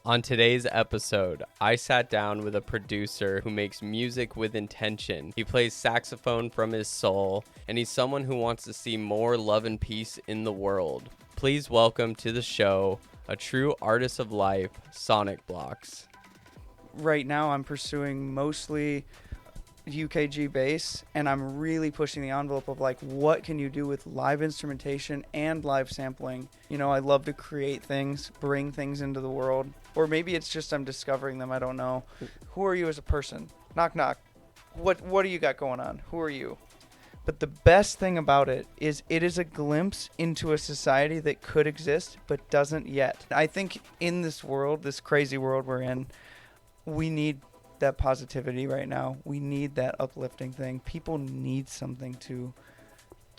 On today's episode, I sat down with a producer who makes music with intention. He plays saxophone from his soul, and he's someone who wants to see more love and peace in the world. Please welcome to the show a true artist of life, SonikBlox. Right now I'm pursuing mostly UKG Bass, and I'm really pushing the envelope of like, what can you do with live instrumentation and live sampling? You know, I love to create things, bring things into the world, or maybe it's just I'm discovering them. I don't know. Who are you as a person? Knock, knock. What do you got going on? Who are you? But the best thing about it is a glimpse into a society that could exist but doesn't yet. I think in this world, this crazy world we're in, we need that positivity right now. We need that uplifting thing. People need something to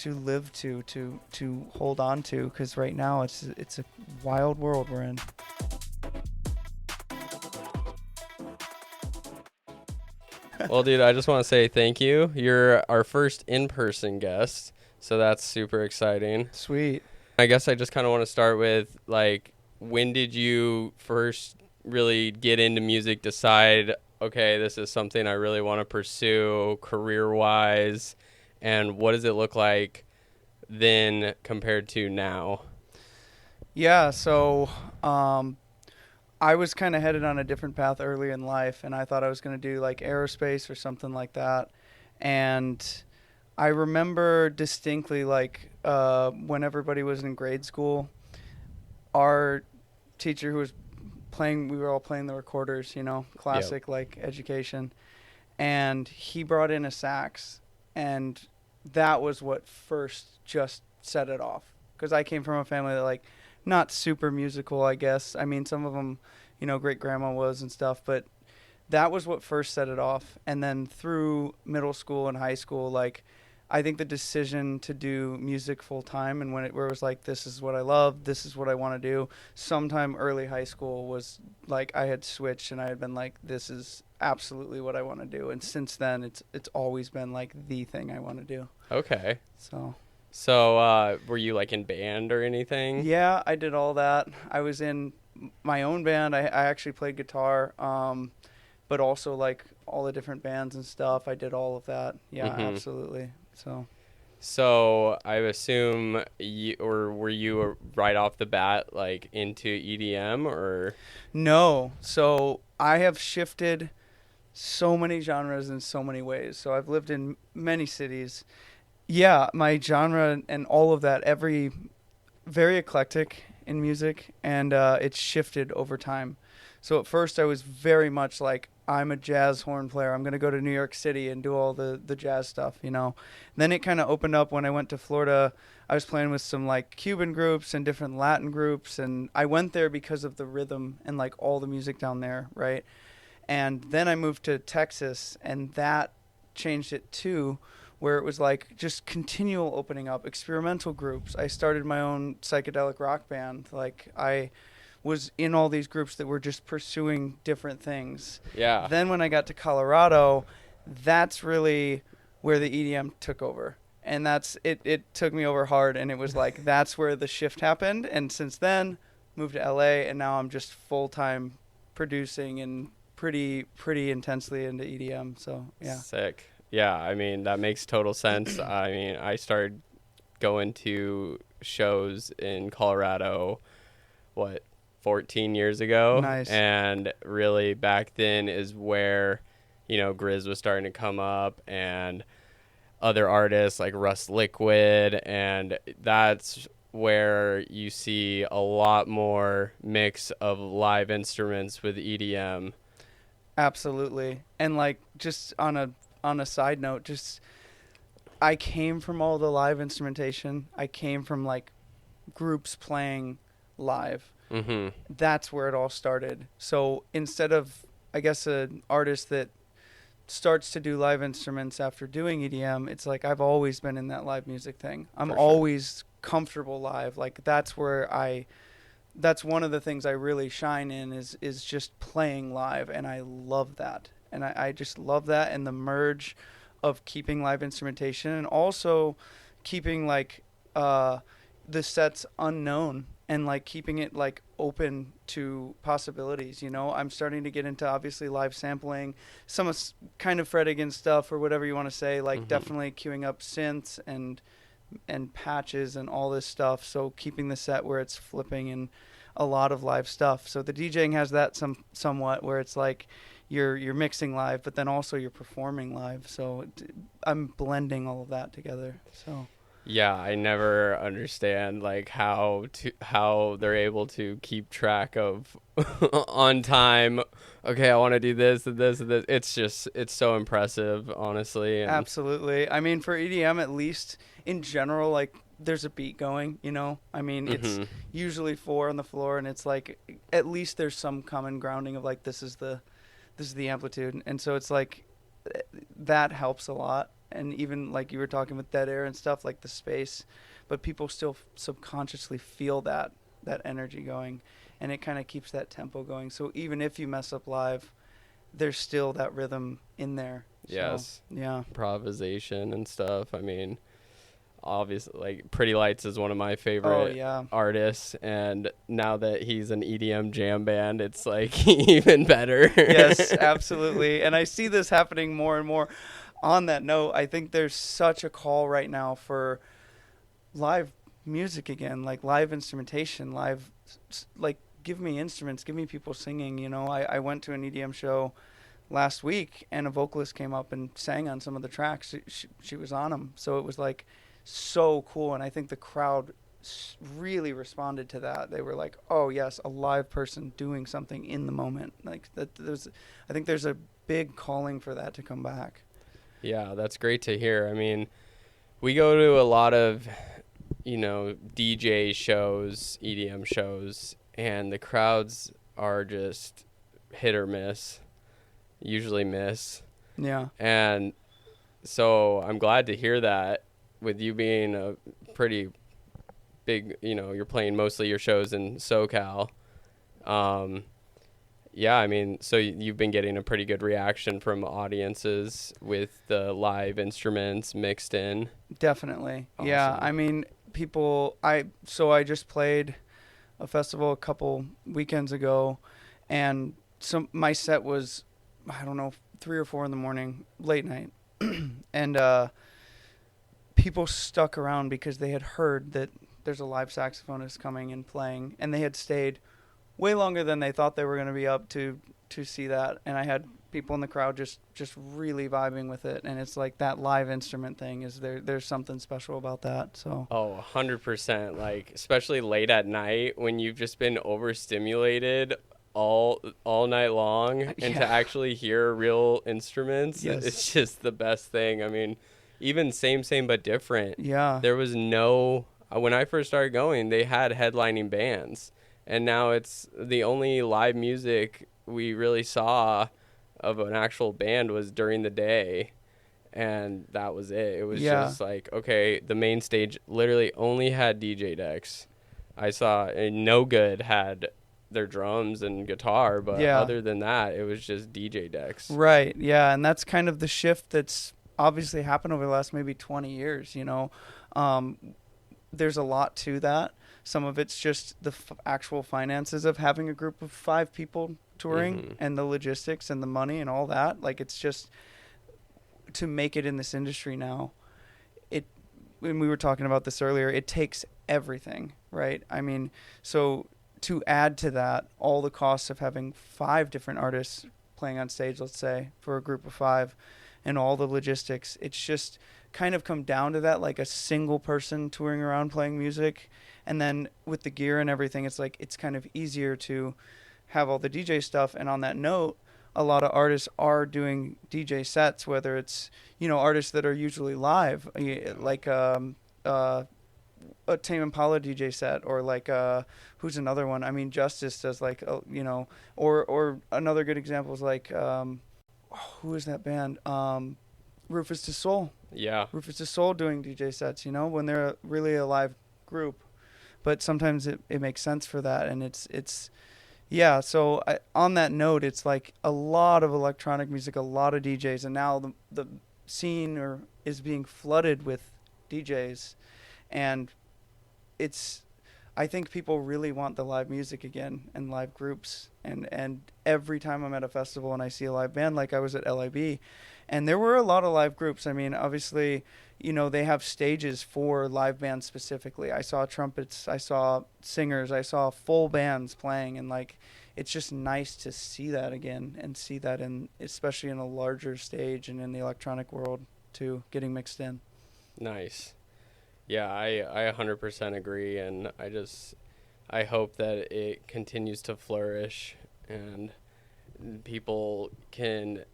live to hold on to, because right now it's a wild world we're in. Well, dude, I just want to say thank you. You're our first in-person guest, so that's super exciting. Sweet. I guess I just kind of want to start with, like, when did you first really get into music, decide, okay, this is something I really want to pursue career-wise, and what does it look like then compared to now? Yeah, so I was kind of headed on a different path early in life, and I thought I was going to do like aerospace or something like that. And I remember distinctly, like, when everybody was in grade school, our teacher who was we were all playing the recorders, you know, classic, like, education. And he brought in a sax, and that was what first just set it off. Because I came from a family that, like, not super musical, I guess. I mean, some of them, you know, great-grandma was and stuff, but that was what first set it off. And then through middle school and high school, like, I think the decision to do music full time, and where it was like, this is what I love, this is what I want to do. Sometime early high school was like, I had switched and I had been like, this is absolutely what I want to do. And since then, it's always been like the thing I want to do. Okay. So were you like in band or anything? Yeah, I did all that. I was in my own band. I actually played guitar, but also like all the different bands and stuff. I did all of that. Yeah, absolutely. So I assume were you right off the bat like into EDM or? No. So I have shifted so many genres in so many ways. So I've lived in many cities. Yeah, my genre and all of that, very eclectic in music, and it's shifted over time. So at first I was very much like, I'm a jazz horn player. I'm going to go to New York City and do all the jazz stuff, you know. Then it kind of opened up when I went to Florida. I was playing with some like Cuban groups and different Latin groups, and I went there because of the rhythm and like all the music down there, right? And then I moved to Texas, and that changed it too, where it was like just continual opening up, experimental groups. I started my own psychedelic rock band. Like, I was in all these groups that were just pursuing different things. Yeah. Then when I got to Colorado, that's really where the EDM took over. And it took me over hard, and it was like, that's where the shift happened. And since then, moved to LA, and now I'm just full-time producing and pretty intensely into EDM. So, yeah. Sick. Yeah, I mean, that makes total sense. I mean, I started going to shows in Colorado, 14 years ago. Nice. And really back then is where, you know, Grizz was starting to come up and other artists like Russ Liquid, and that's where you see a lot more mix of live instruments with EDM. Absolutely. And like, just on a side note, just I came from all the live instrumentation. I came from like groups playing live. Mm-hmm. That's where it all started. So instead of, I guess, an artist that starts to do live instruments after doing EDM, it's like I've always been in that live music thing. I'm always comfortable live. Like, that's one of the things I really shine in is just playing live, and I love that. And I just love that, and the merge of keeping live instrumentation and also keeping like the sets unknown and like keeping it like open to possibilities. I'm starting to get into obviously live sampling, some kind of Fredigan stuff or whatever you want to say, like definitely queuing up synths and patches and all this stuff. So keeping the set where it's flipping and a lot of live stuff. So the DJing has that somewhat where it's like you're mixing live, but then also you're performing live. So I'm blending all of that together. So yeah, I never understand like how they're able to keep track of on time. Okay, I want to do this and this and this. It's so impressive, honestly. And absolutely. I mean, for EDM, at least in general, like there's a beat going. I mean, it's usually 4 on the floor, and it's like at least there's some common grounding of like this is the amplitude, and so it's like that helps a lot. And even like you were talking with dead air and stuff, like the space, but people still subconsciously feel that energy going, and it kind of keeps that tempo going. So even if you mess up live, there's still that rhythm in there. Yes. So, yeah. Improvisation and stuff. I mean, obviously, like Pretty Lights is one of my favorite artists, and now that he's an EDM jam band, it's like even better. Yes, absolutely. And I see this happening more and more. On that note, I think there's such a call right now for live music again, like live instrumentation, like give me instruments, give me people singing. I went to an EDM show last week, and a vocalist came up and sang on some of the tracks. She was on them, so it was like so cool, and I think the crowd really responded to that. They were like, oh yes, a live person doing something in the moment. Like that. I think there's a big calling for that to come back. Yeah, that's great to hear. I mean, we go to a lot of, DJ shows, EDM shows, and the crowds are just hit or miss, usually miss. Yeah. And so I'm glad to hear that with you being a pretty big, you're playing mostly your shows in SoCal. Yeah, I mean, so you've been getting a pretty good reaction from audiences with the live instruments mixed in. Definitely. Awesome. Yeah, I mean, I just played a festival a couple weekends ago, and my set was, I don't know, 3 or 4 in the morning, late night. And people stuck around because they had heard that there's a live saxophonist coming and playing, and they had stayed way longer than they thought they were going to be up to see that. And I had people in the crowd just really vibing with it. And it's like that live instrument thing is there's something special about that. So 100%, like especially late at night when you've just been overstimulated all night long, and to actually hear real instruments, it's just the best thing. I mean, even same but different. Yeah. There was when I first started going, they had headlining bands. And now it's the only live music we really saw of an actual band was during the day. And that was it. It was just like, okay, the main stage literally only had DJ decks. I saw No Good had their drums and guitar, but other than that, it was just DJ decks. Right, yeah. And that's kind of the shift that's obviously happened over the last maybe 20 years, There's a lot to that. Some of it's just the actual finances of having a group of 5 people touring and the logistics and the money and all that. Like, it's just to make it in this industry now. When we were talking about this earlier, it takes everything, right? I mean, so to add to that, all the costs of having 5 different artists playing on stage, let's say, for a group of 5, and all the logistics, it's just kind of come down to that, like a single person touring around playing music. And then with the gear and everything, it's like it's kind of easier to have all the DJ stuff. And on that note, a lot of artists are doing DJ sets, whether it's, artists that are usually live, like a Tame Impala DJ set, or like who's another one? I mean, Justice does like, or another good example is like, who is that band? Rufus Du Sol. Yeah. Rufus Du Sol doing DJ sets, when they're really a live group. But sometimes it makes sense for that, and it's so on that note, it's like a lot of electronic music, a lot of DJs, and now the scene is being flooded with DJs, and it's I think people really want the live music again and live groups. And every time I'm at a festival and I see a live band, like I was at LIB, and there were a lot of live groups. I mean, obviously, they have stages for live bands specifically. I saw trumpets, I saw singers, I saw full bands playing, and like, it's just nice to see that again and see that especially in a larger stage and in the electronic world too, getting mixed in. Nice. Yeah, I 100% agree, and I hope that it continues to flourish and people can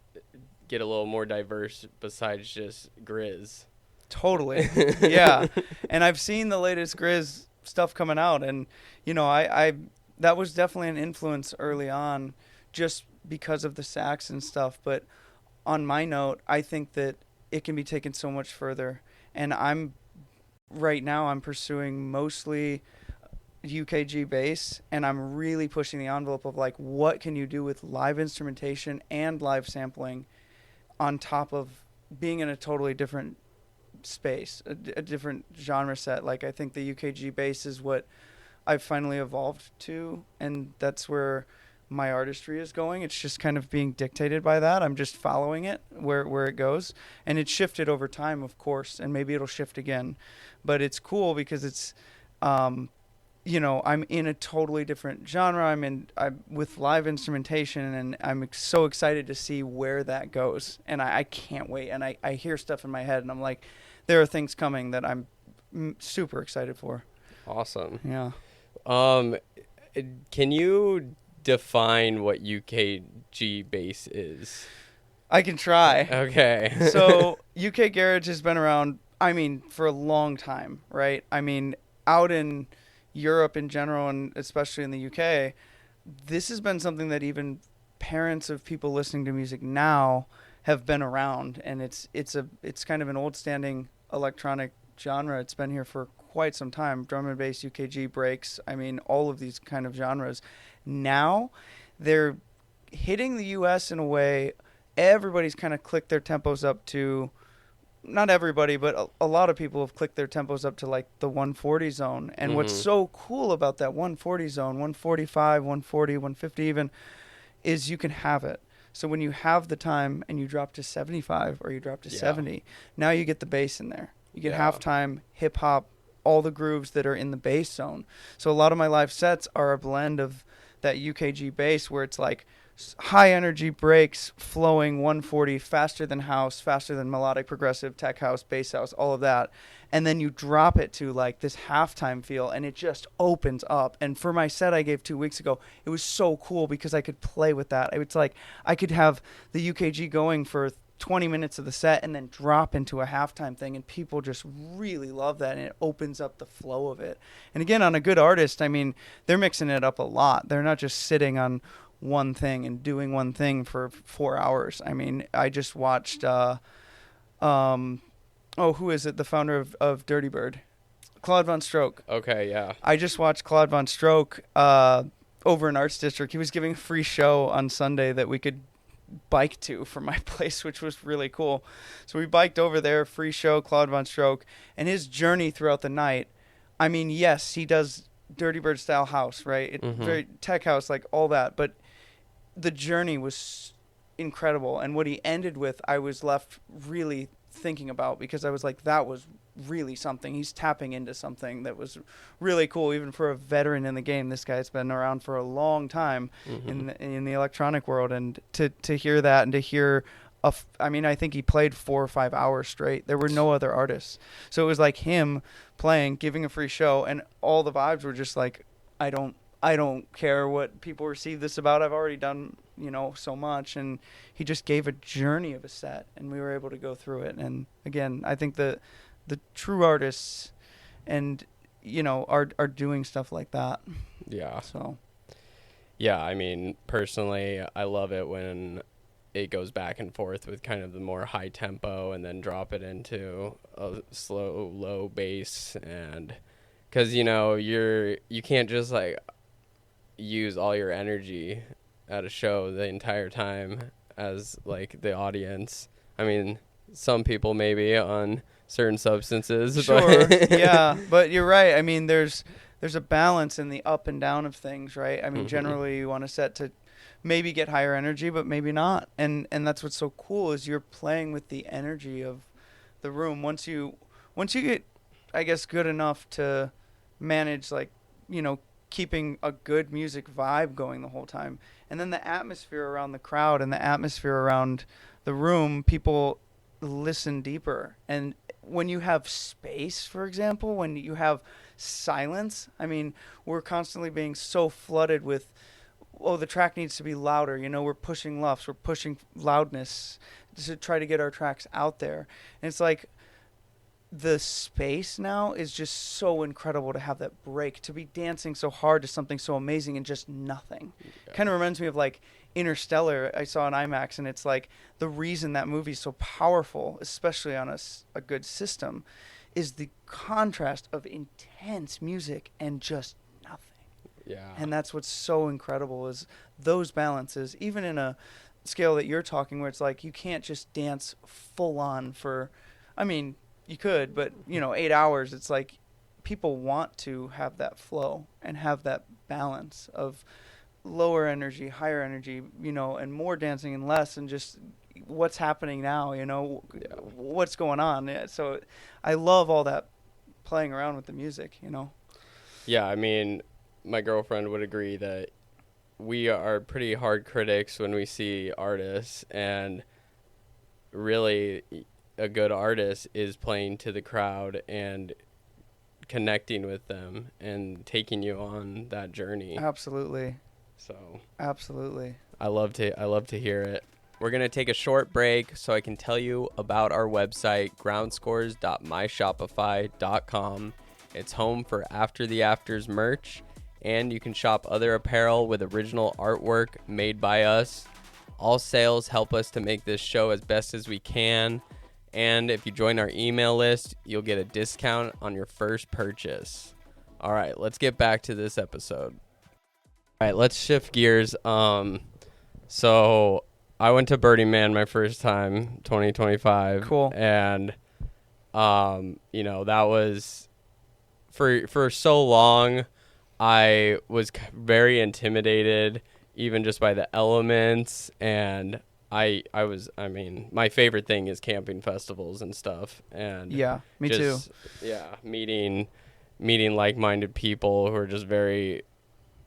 get a little more diverse besides just Grizz. Totally. Yeah. And I've seen the latest Grizz stuff coming out, and I that was definitely an influence early on just because of the sax and stuff, but on my note, I think that it can be taken so much further, and right now I'm pursuing mostly UKG Bass, and I'm really pushing the envelope of like, what can you do with live instrumentation and live sampling on top of being in a totally different space, a different genre set. Like, I think the UKG Bass is what I've finally evolved to, and that's where my artistry is going. It's just kind of being dictated by that. I'm just following it where it goes, and it's shifted over time, of course, and maybe it'll shift again, but it's cool because it's I'm in a totally different genre. I'm with live instrumentation, and I'm so excited to see where that goes, and I can't wait. And I hear stuff in my head, and I'm like, there are things coming that I'm super excited for. Awesome. Yeah. Can you define what UKG Bass is? I can try. Okay. So UK Garage has been around, for a long time, right? Out in Europe in general, and especially in the UK, this has been something that even parents of people listening to music now have been around, and it's kind of an old standing electronic genre. It's been here for quite some time. Drum and bass, UKG, breaks, all of these kind of genres. Now they're hitting the US in a way everybody's kind of clicked their tempos up to, not everybody, but a lot of people have clicked their tempos up to like the 140 zone. And what's so cool about that 140 zone, 145, 140, 150 even, is you can have it. So when you have the time and you drop to 75 or you drop to 70, now you get the bass in there. You get halftime, hip hop, all the grooves that are in the bass zone. So a lot of my live sets are a blend of that UKG bass where it's like high energy breaks, flowing 140, faster than house, faster than melodic, progressive, tech house, bass house, all of that. And then you drop it to like this halftime feel, and it just opens up. And for my set I gave 2 weeks ago, it was so cool because I could play with that. It's like I could have the UKG going for 20 minutes of the set and then drop into a halftime thing, and people just really love that, and it opens up the flow of it. And again, on a good artist, they're mixing it up a lot. They're not just sitting on one thing and doing one thing for 4 hours. I just watched who is it, the founder of Dirty Bird, Claude Von Stroke. Okay, yeah. I just watched Claude Von Stroke over in Arts District. He was giving a free show on Sunday that we could bike to from my place, which was really cool. So we biked over there, free show, Claude Von Stroke, and his journey throughout the night. Yes, he does Dirty Bird style house, right? Very tech house, like all that, but the journey was incredible. And what he ended with, I was left really thinking about, because I was like, that was really something. He's tapping into something that was really cool, even for a veteran in the game. This guy's been around for a long time in the electronic world, and to hear that, and to hear I think he played 4 or 5 hours straight. There were no other artists, so it was like him playing, giving a free show, and all the vibes were just like, I don't care what people receive this about. I've already done so much. And he just gave a journey of a set, and we were able to go through it. And again, I think the true artists and are doing stuff like that. Yeah. So yeah, personally, I love it when it goes back and forth with kind of the more high tempo and then drop it into a slow, low bass. And because you can't just like use all your energy at a show the entire time as like the audience. Some people maybe on certain substances. Sure. Yeah, but you're right. there's a balance in the up and down of things, right? I mean, generally you want to set to maybe get higher energy, but maybe not. And that's what's so cool is you're playing with the energy of the room. Once you get, I guess, good enough to manage, like, keeping a good music vibe going the whole time. And then the atmosphere around the crowd and the atmosphere around the room, people listen deeper. And when you have space, for example, when you have silence, I mean, we're constantly being so flooded with, oh, the track needs to be louder. We're pushing LUFs, we're pushing loudness to try to get our tracks out there. And it's like the space now is just so incredible to have that break, to be dancing so hard to something so amazing and just nothing. Yeah. Kind of reminds me of like Interstellar. I saw in IMAX, and it's like the reason that movie's so powerful, especially on a good system, is the contrast of intense music and just nothing. Yeah. And that's what's so incredible is those balances, even in a scale that you're talking where it's like you can't just dance full on for, I mean, you could, but 8 hours, it's like people want to have that flow and have that balance of lower energy, higher energy, and more dancing and less, and just what's happening now, what's going on. Yeah, so I love all that playing around with the music, Yeah, I mean, my girlfriend would agree that we are pretty hard critics when we see artists, and really a good artist is playing to the crowd and connecting with them and taking you on that journey. Absolutely. So absolutely. I love to hear it. We're going to take a short break so I can tell you about our website, groundscorz.myshopify.com. It's home for After the Afters merch, and you can shop other apparel with original artwork made by us. All sales help us to make this show as best as we can. And if you join our email list, you'll get a discount on your first purchase. All right, let's get back to this episode. All right, let's shift gears. So I went to Burning Man my first time, 2025. Cool. And, that was for so long, I was very intimidated, even just by the elements. And my favorite thing is camping festivals and stuff. And yeah, me too. Yeah, meeting like-minded people who are just very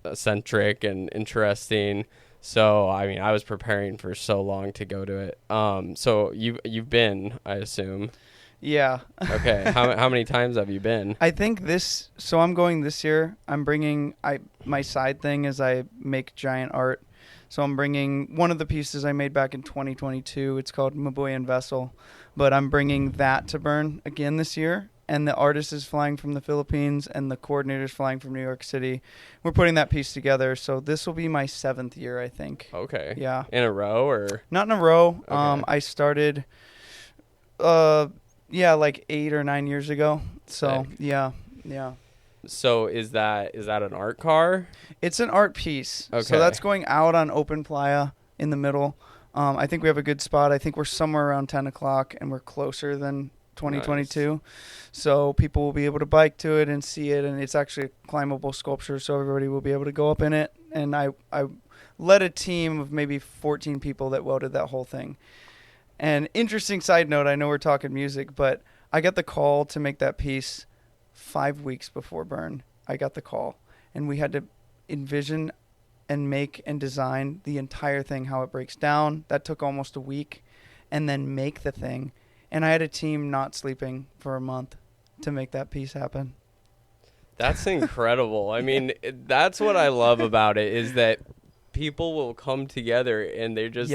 eccentric and interesting. So I was preparing for so long to go to it. So you've been, I assume. Yeah. Okay. How many times have you been? I think so I'm going this year. I'm bringing my side thing is I make giant art. So I'm bringing one of the pieces I made back in 2022. It's called Mabuyan Vessel, but I'm bringing that to Burn again this year. And the artist is flying from the Philippines, and the coordinator's flying from New York City. We're putting that piece together, so this will be my 7th year, I think. Okay. Yeah. In a row, or? Not in a row. Okay. I started, like 8 or 9 years ago. So, Sick. Yeah. So is that an art car? It's an art piece. Okay. So that's going out on open playa in the middle. I think we have a good spot. I think we're somewhere around 10 o'clock, and we're closer than 2022. Nice. So people will be able to bike to it and see it, and it's actually a climbable sculpture, so everybody will be able to go up in it. And I led a team of maybe 14 people that welded that whole thing. And interesting side note, I know we're talking music, but I got the call to make that piece 5 weeks before Burn. I got the call, and we had to envision and make and design the entire thing, how it breaks down. That took almost a week, and then make the thing. And I had a team not sleeping for a month to make that piece happen. That's incredible. I mean, that's what I love about it, is that people will come together and they're just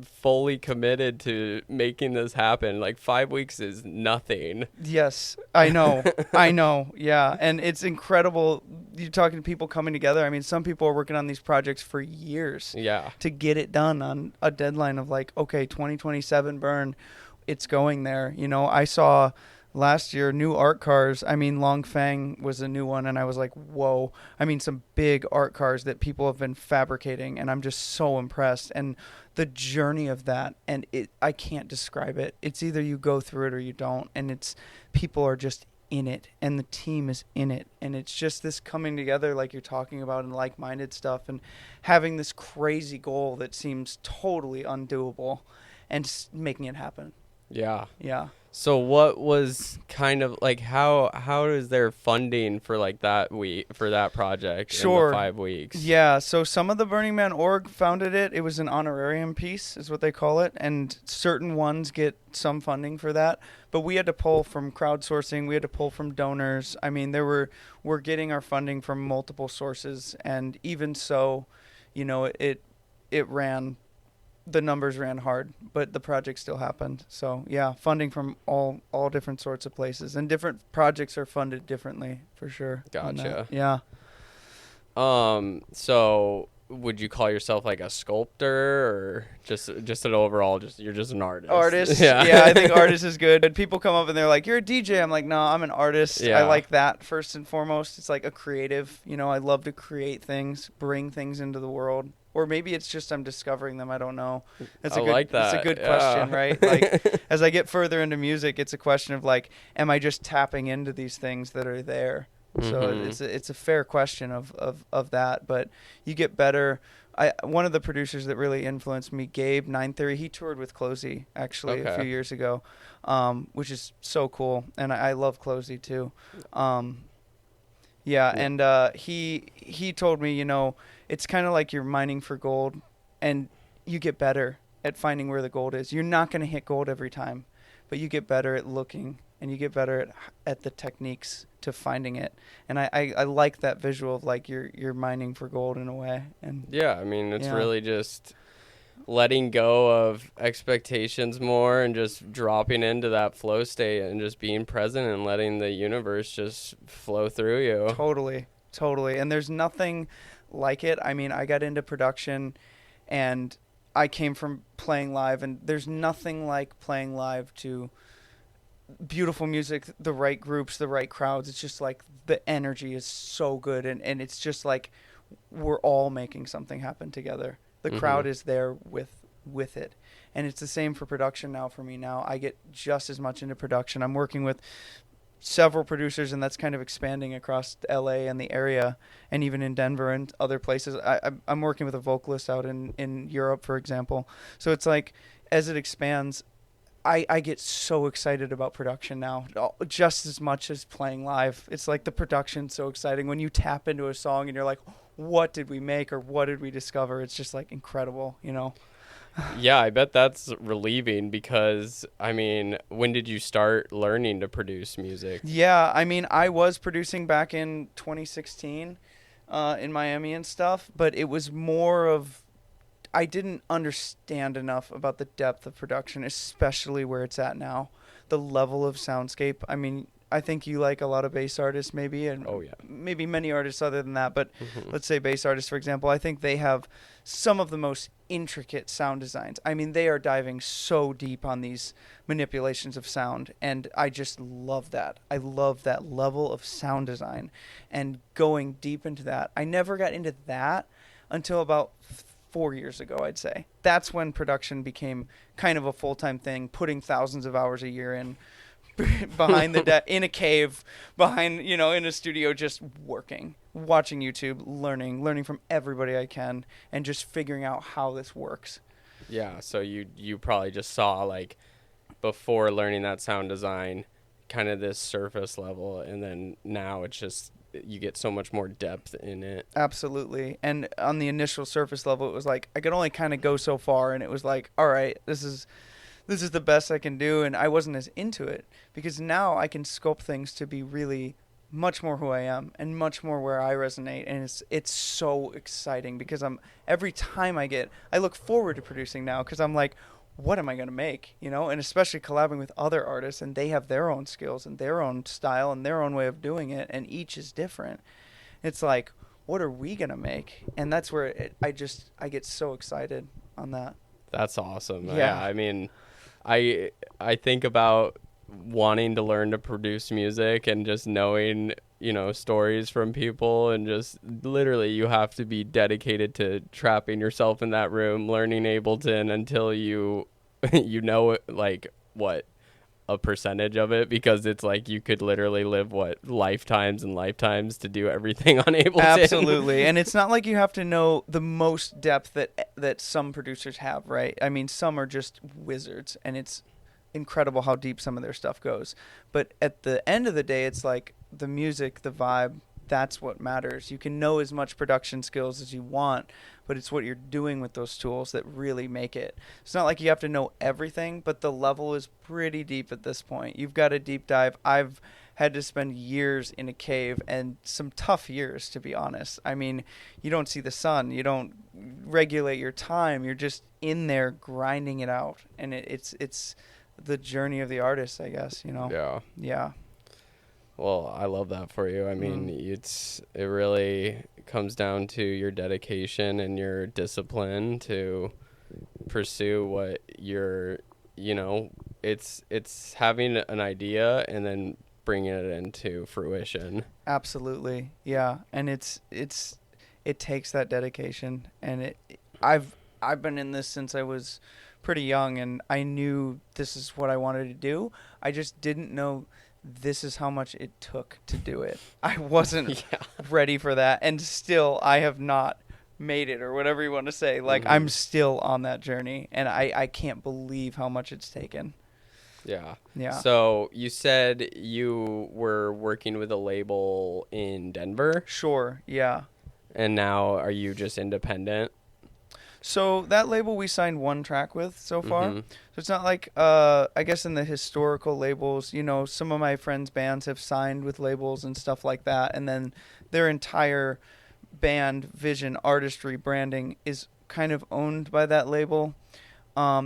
fully committed to making this happen. Like 5 weeks is nothing. Yes, I know. I know. Yeah. And it's incredible. You're talking to people coming together. I mean, some people are working on these projects for years. Yeah. To get it done on a deadline of like, okay, 2027 Burn. It's going there. I saw last year new art cars. I mean, Long Fang was a new one, and I was like, whoa. I mean, some big art cars that people have been fabricating, and I'm just so impressed. And the journey of that, and I can't describe it. It's either you go through it or you don't, and people are just in it and the team is in it, and it's just this coming together like you're talking about, and like-minded stuff, and having this crazy goal that seems totally undoable and just making it happen. Yeah. Yeah. So what was kind of like, how is there funding for like that for that project Sure. in the 5 weeks? Yeah, so some of the Burning Man org founded it. It was an honorarium piece is what they call it, and certain ones get some funding for that. But we had to pull from crowdsourcing, we had to pull from donors. I mean, we're getting our funding from multiple sources, and even so, you know, the numbers ran hard, but the project still happened. So yeah, funding from all different sorts of places, and different projects are funded differently for sure. Gotcha. Yeah. So would you call yourself like a sculptor, or just an overall, you're just an artist? Artist. Yeah. Yeah, I think artist is good. People come up and they're like, "You're a DJ." I'm like, "No, I'm an artist." Yeah. I like that first and foremost. It's like a creative, you know, I love to create things, bring things into the world. Or maybe it's just I'm discovering them. I don't know. It's a good question, right? Like, as I get further into music, it's a question of like, am I just tapping into these things that are there? So it's a fair question of that. But you get better. One of the producers that really influenced me, Gabe 9 Theory, he toured with Closey actually a few years ago, which is so cool. And I love Closey too. Yeah, and he told me, you know, it's kind of like you're mining for gold, and you get better at finding where the gold is. You're not going to hit gold every time, but you get better at looking, and you get better at the techniques to finding it. And I like that visual of like you're mining for gold in a way. And yeah, I mean, it's really just letting go of expectations more and just dropping into that flow state and just being present and letting the universe just flow through you. Totally. And there's nothing like it. I mean, I got into production and I came from playing live, and there's nothing like playing live to beautiful music, the right groups, the right crowds. It's just like the energy is so good, and it's just like we're all making something happen together. The crowd is there with it. And it's the same for production now for me now. I get just as much into production. I'm working with several producers, and that's kind of expanding across LA and the area, and even in Denver and other places. I'm working with a vocalist out in Europe, for example. So it's like, as it expands, I get so excited about production now, just as much as playing live. It's like the production's so exciting. When you tap into a song and you're like, what did we make, or what did we discover? It's just like incredible, you know? Yeah, I bet that's relieving, because, I mean, when did you start learning to produce music? Yeah, I mean, I was producing back in 2016 in Miami and stuff, but it was more of, I didn't understand enough about the depth of production, especially where it's at now, the level of soundscape. I mean, I think you like a lot of bass artists maybe, and maybe many artists other than that, but let's say bass artists, for example. I think they have some of the most intricate sound designs. I mean, they are diving so deep on these manipulations of sound, and I just love that. I love that level of sound design and going deep into that. I never got into that until about 4 years ago, I'd say. That's when production became kind of a full-time thing, putting thousands of hours a year in behind the deck in a cave, behind, you know, in a studio, just working, watching YouTube, learning from everybody I can, and just figuring out how this works. Yeah, so you probably just saw, like, before learning that sound design, kind of this surface level, and then now it's just, you get so much more depth in it. Absolutely. And on the initial surface level, it was like I could only kind of go so far, and it was like, all right, this is the best I can do, and I wasn't as into it, because now I can sculpt things to be really much more who I am and much more where I resonate, and it's so exciting, because every time I look forward to producing now, because I'm like, what am I going to make, you know? And especially collaborating with other artists, and they have their own skills and their own style and their own way of doing it, and each is different. It's like, what are we going to make? And that's where I get so excited on that. That's awesome. Yeah. I mean, I think about wanting to learn to produce music and just knowing, you know, stories from people, and just literally you have to be dedicated to trapping yourself in that room, learning Ableton until you know, like, what, a percentage of it, because it's like you could literally live lifetimes and lifetimes to do everything on Ableton. Absolutely. And it's not like you have to know the most depth that some producers have, right? I mean, some are just wizards, and it's incredible how deep some of their stuff goes. But at the end of the day, it's like the music, the vibe, that's what matters. You can know as much production skills as you want, but it's what you're doing with those tools that really make it. It's not like you have to know everything, but the level is pretty deep at this point. You've got a deep dive. I've had to spend years in a cave, and some tough years, to be honest. I mean, you don't see the sun. You don't regulate your time. You're just in there grinding it out. And it's the journey of the artist, I guess, you know? Yeah. Yeah. Well, I love that for you. I mean, it really comes down to your dedication and your discipline to pursue what you're, it's having an idea and then bringing it into fruition. Absolutely. Yeah. And it takes that dedication, and I've been in this since I was pretty young, and I knew this is what I wanted to do. I just didn't know this is how much it took to do it. I wasn't ready for that, and still I have not made it, or whatever you want to say. Like, I'm still on that journey, and I can't believe how much it's taken. Yeah. Yeah. So you said you were working with a label in Denver? Sure, yeah. And now are you just independent? So that label we signed one track with so far. So it's not like, I guess in the historical labels, some of my friends' bands have signed with labels and stuff like that. And then their entire band, vision, artistry, branding is kind of owned by that label.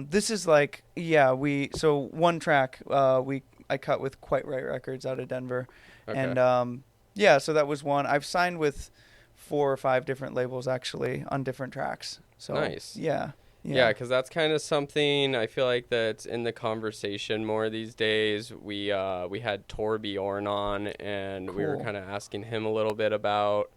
This is like, so one track I cut with Quite Right Records out of Denver. Okay. And so that was one. I've signed with 4 or 5 different labels actually on different tracks. So nice. Yeah, because that's kind of something I feel like that's in the conversation more these days. We had Torbjorn on, and we were kind of asking him a little bit about,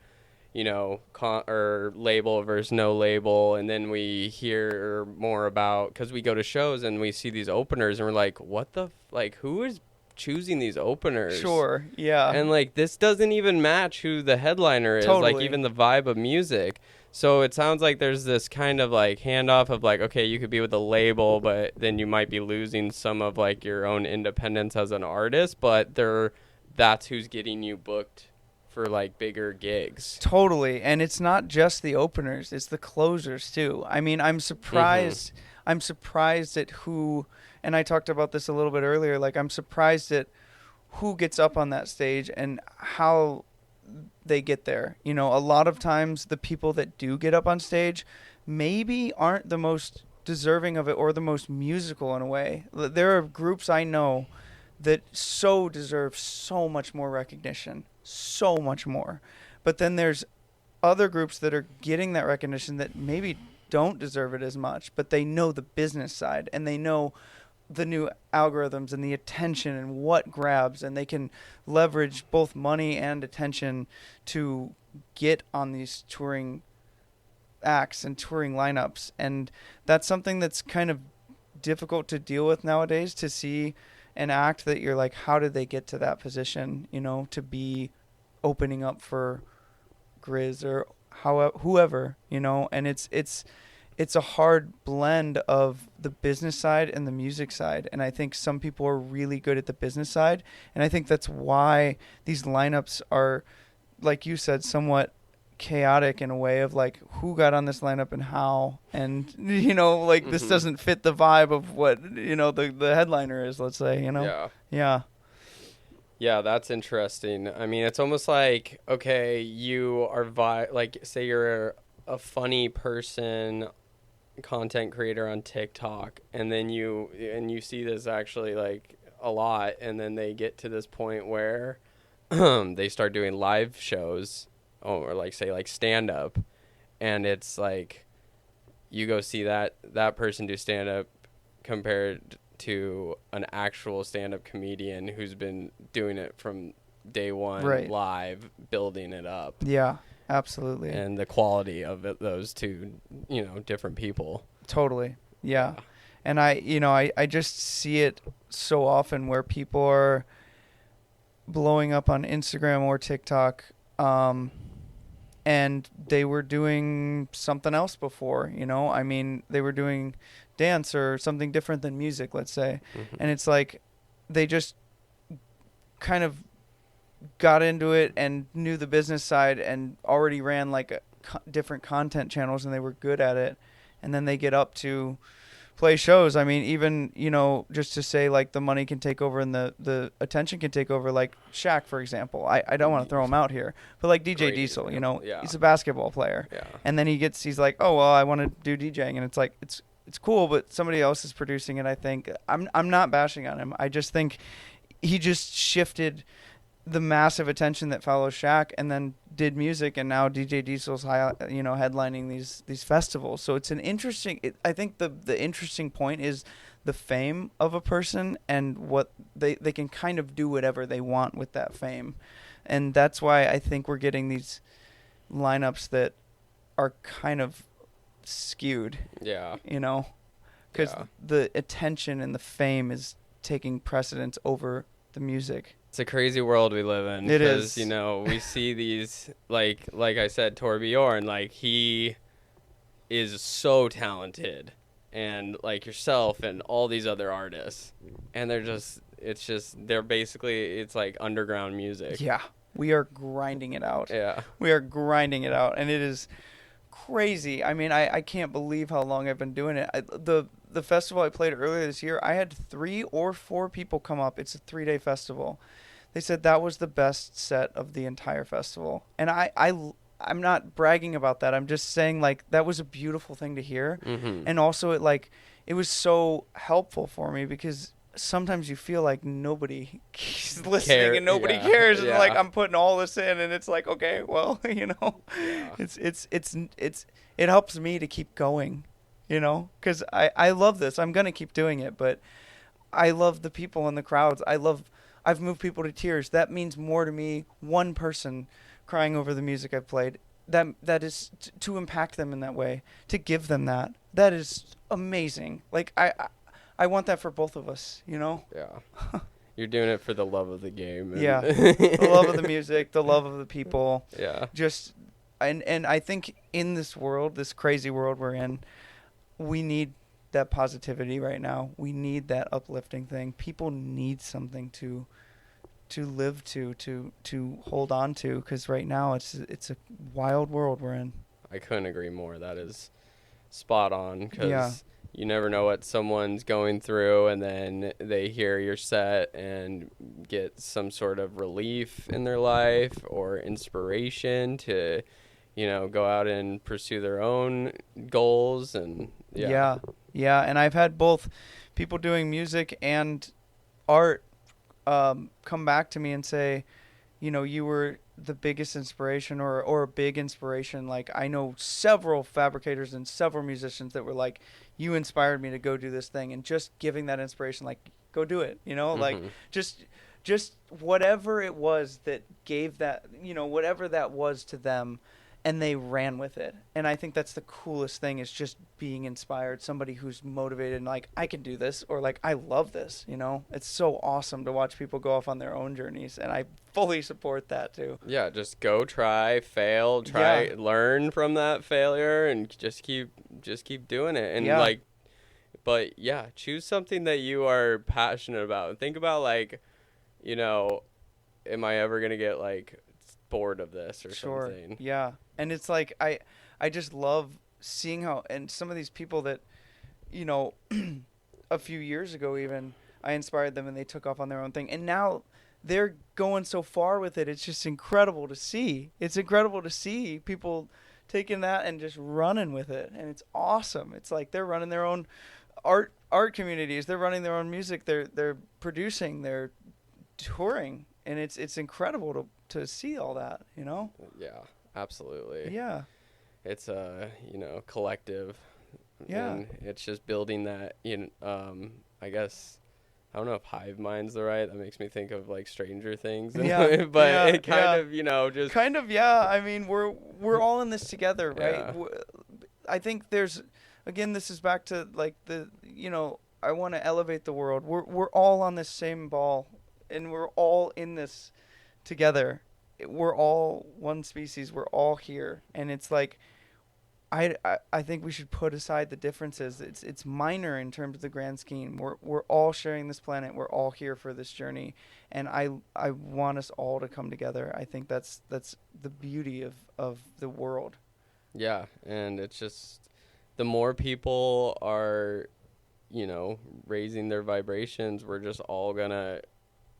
or label versus no label, and then we hear more about, because we go to shows and we see these openers, and we're like, who is choosing these openers? Sure, yeah. And this doesn't even match who the headliner is, totally. Even the vibe of music. So it sounds like there's this kind of handoff of okay, you could be with a label, but then you might be losing some of your own independence as an artist, but that's who's getting you booked for bigger gigs. Totally. And it's not just the openers, it's the closers too. I mean, I'm surprised at who, and I talked about this a little bit earlier, I'm surprised at who gets up on that stage and how they get there. A lot of times the people that do get up on stage maybe aren't the most deserving of it or the most musical in a way. There are groups I know that so deserve so much more recognition, so much more. But then there's other groups that are getting that recognition that maybe don't deserve it as much, but they know the business side, and they know the new algorithms and the attention and what grabs, and they can leverage both money and attention to get on these touring acts and touring lineups. And that's something that's kind of difficult to deal with nowadays, to see an act that you're like, how did they get to that position, to be opening up for Grizz or whoever, and it's a hard blend of the business side and the music side. And I think some people are really good at the business side. And I think that's why these lineups are, like you said, somewhat chaotic in a way of who got on this lineup and how. And, this doesn't fit the vibe of what, the headliner is, let's say, Yeah. Yeah, that's interesting. I mean, it's almost like, okay, you are, say you're a funny person, content creator on TikTok, and then you see this actually a lot, and then they get to this point where they start doing live shows, or say stand up, and it's you go see that person do stand up compared to an actual stand up comedian who's been doing it from day one, right, live, building it up. Yeah. Absolutely. And the quality of those two, different people. Totally. Yeah. And I just see it so often where people are blowing up on Instagram or TikTok, and they were doing something else before, I mean, they were doing dance or something different than music, let's say. And it's like they just kind of got into it and knew the business side and already ran like different content channels, and they were good at it. And then they get up to play shows. I mean, even, just to say like the money can take over and the attention can take over, like Shaq, for example. I don't want to throw him out here, but like DJ Great Diesel, example. Yeah. he's a basketball player. Yeah. And then he's like, oh, well, I want to do DJing. And it's like, it's cool, but somebody else is producing it, I think. I'm not bashing on him. I just think he just shifted the massive attention that follows Shaq and then did music, and now DJ Diesel's headlining these festivals. So it's an interesting I think the interesting point is the fame of a person and what they can kind of do whatever they want with that fame. And that's why I think we're getting these lineups that are kind of skewed. Yeah. Because the attention and the fame is taking precedence over the music. It's a crazy world we live in. It is. We see these, like I said, Torbjorn, like he is so talented, and like yourself and all these other artists, and they're basically, it's like underground music. Yeah. We are grinding it out. Yeah. We are grinding it out, and it is crazy. I mean, I can't believe how long I've been doing it. The festival I played earlier this year, I had 3 or 4 people come up. It's a 3-day festival. They said that was the best set of the entire festival. And I'm not bragging about that. I'm just saying, like, that was a beautiful thing to hear. And also it was so helpful for me, because sometimes you feel like nobody is listening and nobody cares. And like, I'm putting all this in, and it's like, okay, well, it helps me to keep going, because I love this. I'm going to keep doing it, but I love the people in the crowds. I've moved people to tears. That means more to me. One person crying over the music I've played. That is to impact them in that way, to give them that. That is amazing. Like I want that for both of us, Yeah. You're doing it for the love of the game. And Yeah. The love of the music, the love of the people. Yeah. And I think in this world, this crazy world we're in, we need that positivity right now. We need that uplifting thing. People need something to live to hold on to, because right now it's a wild world we're in. I couldn't agree more. That is spot on, because you never know what someone's going through, and then they hear your set and get some sort of relief in their life or inspiration to go out and pursue their own goals. And yeah, and I've had both people doing music and art come back to me and say, you were the biggest inspiration or a big inspiration. Like, I know several fabricators and several musicians that were like, you inspired me to go do this thing, and just giving that inspiration, like, go do it, like just whatever it was that gave that, whatever that was to them, and they ran with it. And I think that's the coolest thing, is just being inspired, somebody who's motivated and like, I can do this, or like, I love this, It's so awesome to watch people go off on their own journeys, and I fully support that too. Yeah, just go try, fail, learn from that failure, and just keep doing it. And choose something that you are passionate about. Think about, like, am I ever going to get like bored of this or something? Yeah. And it's like, I just love seeing how, and some of these people that, a few years ago even, I inspired them and they took off on their own thing. And now they're going so far with it. It's just incredible to see. It's incredible to see people taking that and just running with it. And it's awesome. It's like they're running their own art communities. They're running their own music. They're producing, they're touring. And it's incredible to see all that, Yeah, absolutely. Yeah. It's a, collective. Yeah. And it's just building that, I guess, I don't know if hive mind's the right. That makes me think of like Stranger Things. Yeah. But it kind of, just. Kind of, yeah. I mean, we're all in this together, right? Yeah. I think there's again, this is back to like I want to elevate the world. We're all on this same ball, and we're all in this together. We're all one species. We're all here, and it's like I think we should put aside the differences. It's minor in terms of the grand scheme. We're all sharing this planet. We're all here for this journey, and I want us all to come together. I think that's the beauty of the world. Yeah, and it's just the more people are, raising their vibrations, we're just all gonna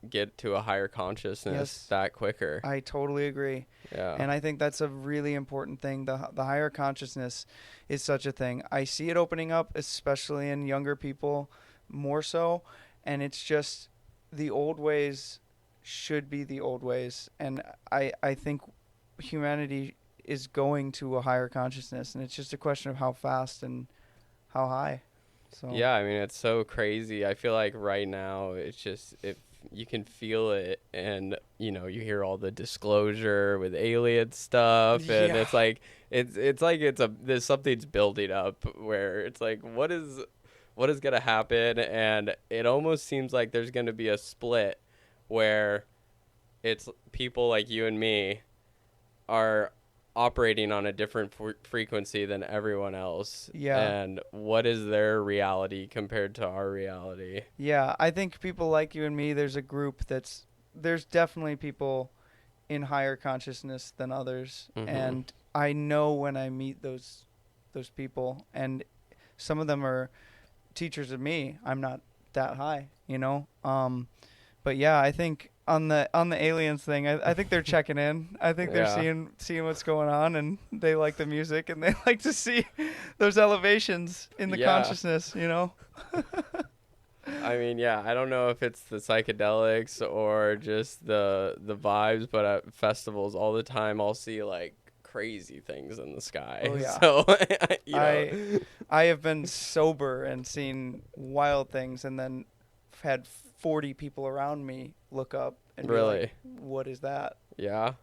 get to a higher consciousness that quicker. I totally agree. Yeah. And I think that's a really important thing. The higher consciousness is such a thing. I see it opening up, especially in younger people, more so. And it's just the old ways should be the old ways. And I think humanity is going to a higher consciousness. And it's just a question of how fast and how high. So yeah, I mean, it's so crazy. I feel like right now it's just you can feel it, and you hear all the disclosure with alien stuff, and it's like there's something's building up where it's like what is gonna happen, and it almost seems like there's gonna be a split where it's people like you and me are operating on a different frequency than everyone else. Yeah. And what is their reality compared to our reality? Yeah, I think people like you and me, there's a group there's definitely people in higher consciousness than others. Mm-hmm. And I know when I meet those people, and some of them are teachers of me. I'm not that high, but yeah, I think on the aliens thing, I think they're checking in. I think they're seeing what's going on, and they like the music, and they like to see those elevations in the consciousness, I mean, I don't know if it's the psychedelics or just the vibes, but at festivals all the time I'll see like crazy things in the sky. Oh, yeah. So I have been sober and seen wild things, and then had 40 people around me look up and be like, what is that? Yeah.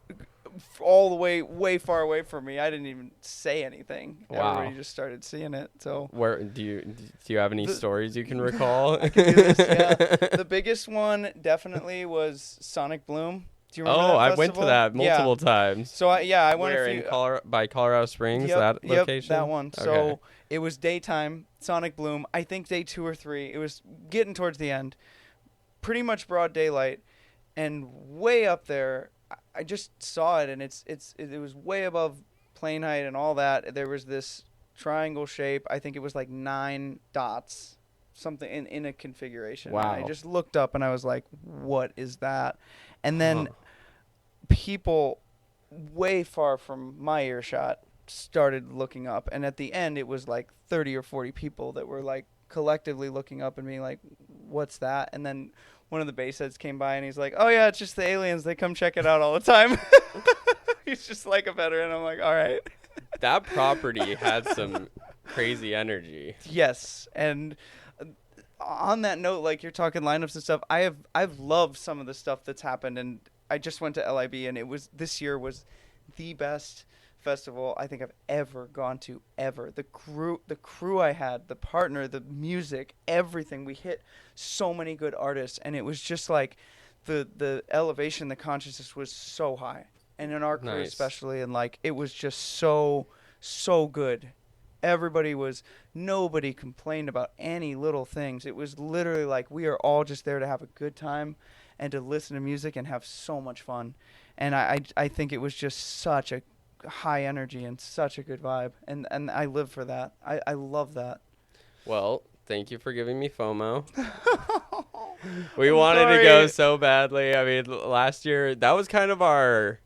All the way far away from me. I didn't even say anything. Wow. Everybody just started seeing it. So where do you have any stories you can recall? I can do this, yeah. The biggest one definitely was Sonic Bloom. Do you remember that I festival? went to that multiple times. So I went by Colorado Springs, that location? Yep, that one. Okay. So it was daytime, Sonic Bloom. I think day 2 or 3. It was getting towards the end. Pretty much broad daylight, and way up there, I just saw it, and it was way above plane height and all that. There was this triangle shape. I think it was like 9 dots, something in a configuration. Wow. And I just looked up, and I was like, what is that? And then people way far from my earshot started looking up, and at the end, it was like 30 or 40 people that were like collectively looking up and being like, what's that? And then one of the bass heads came by, and he's like, oh yeah, it's just the aliens. They come check it out all the time. He's just like a veteran. I'm like, all right. That property had some crazy energy. Yes. And on that note, like you're talking lineups and stuff, I've loved some of the stuff that's happened, and I just went to LIB, and this year was the best festival I think I've ever gone to ever. The crew I had, the partner, the music, everything. We hit so many good artists, and it was just like the elevation, the consciousness was so high, and in our crew especially, and like it was just so good. Nobody complained about any little things. It was literally like we are all just there to have a good time and to listen to music and have so much fun. And I think it was just such a high energy and such a good vibe, and I live for that. I love that. Well, thank you for giving me FOMO. We wanted to go so badly. I mean, last year that was kind of our,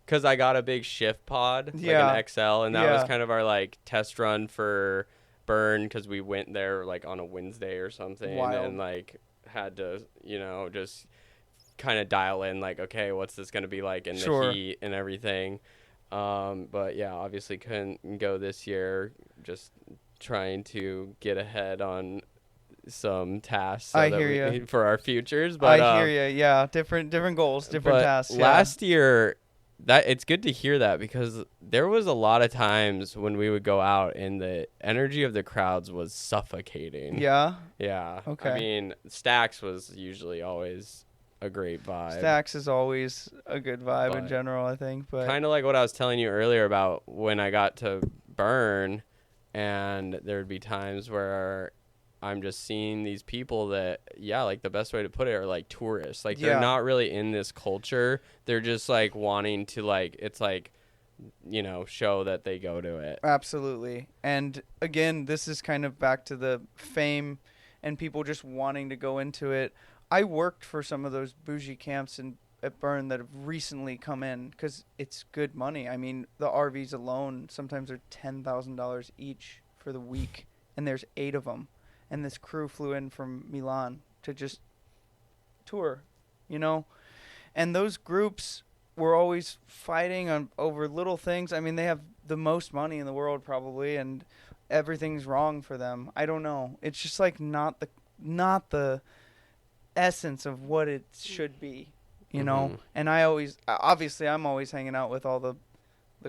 because I got a big shift pod, like an XL, and that was kind of our like test run for Burn, because we went there like on a Wednesday or something. Wild. And like had to just kind of dial in like, okay, what's this gonna be like in the heat and everything. But yeah, obviously couldn't go this year, just trying to get ahead on some tasks for our futures. But I hear you. Yeah, different goals, different tasks. Yeah. Last year that it's good to hear that, because there was a lot of times when we would go out and the energy of the crowds was suffocating. Yeah. Yeah. Okay. I mean, Stax was usually always a great vibe. Stax is always a good vibe in But general, I think. But kind of like what I was telling you earlier about when I got to Burn, and there would be times where I'm just seeing these people that, like the best way to put it are like tourists. Like they're not really in this culture. They're just like wanting to like, it's like, show that they go to it. Absolutely. And again, this is kind of back to the fame and people just wanting to go into it. I worked for some of those bougie camps at Burn that have recently come in because it's good money. I mean, the RVs alone sometimes are $10,000 each for the week, and there's 8 of them. And this crew flew in from Milan to just tour, And those groups were always fighting over little things. I mean, they have the most money in the world probably, and everything's wrong for them. I don't know. It's just like not the essence of what it should be, Mm-hmm. And I'm always hanging out with all the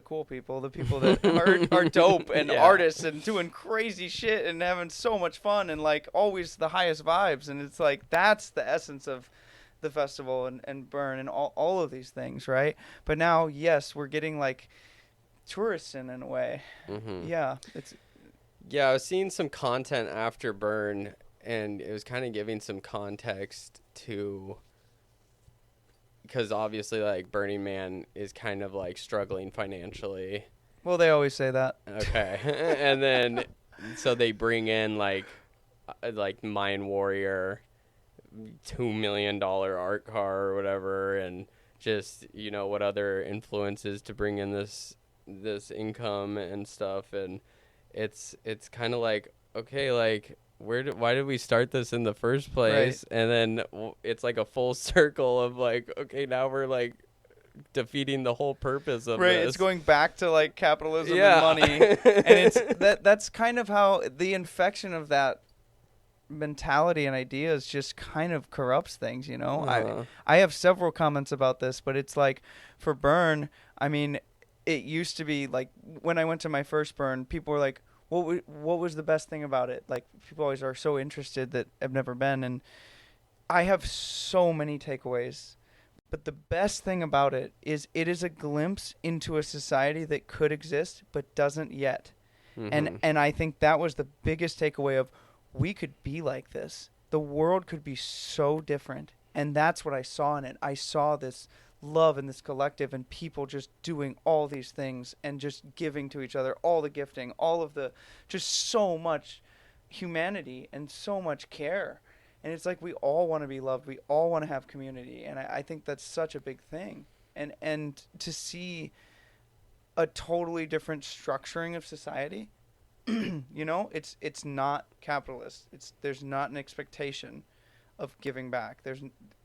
cool people, the people that are dope and artists and doing crazy shit and having so much fun and like always the highest vibes. And it's like, that's the essence of the festival and Burn and all of these things. Right. But now, yes, we're getting like tourists in a way. Mm-hmm. Yeah. I was seeing some content after Burn, and it was kind of giving some context to, because obviously like Burning Man is kind of like struggling financially. Well, they always say that. Okay. And then so they bring in like Mind Warrior, $2 million art car or whatever, and just what other influences to bring in this income and stuff. And it's kind of like, okay, like why did we start this in the first place? Right. And then it's like a full circle of like, okay, now we're like defeating the whole purpose of this. It's going back to like capitalism and money. And it's that's kind of how the infection of that mentality and ideas just kind of corrupts things, I have several comments about this, but it's like for Burn, I mean, it used to be like when I went to my first Burn, people were like, what was the best thing about it? Like, people always are so interested that have never been, and I have so many takeaways. But the best thing about it is a glimpse into a society that could exist but doesn't yet. Mm-hmm. And I think that was the biggest takeaway of, we could be like this. The world could be so different. And that's what I saw in it. I saw this love in this collective and people just doing all these things and just giving to each other, all the gifting, all of the, just so much humanity and so much care. And it's like, we all want to be loved. We all want to have community. And I think that's such a big thing. And to see a totally different structuring of society, it's not capitalist. There's not an expectation of giving back.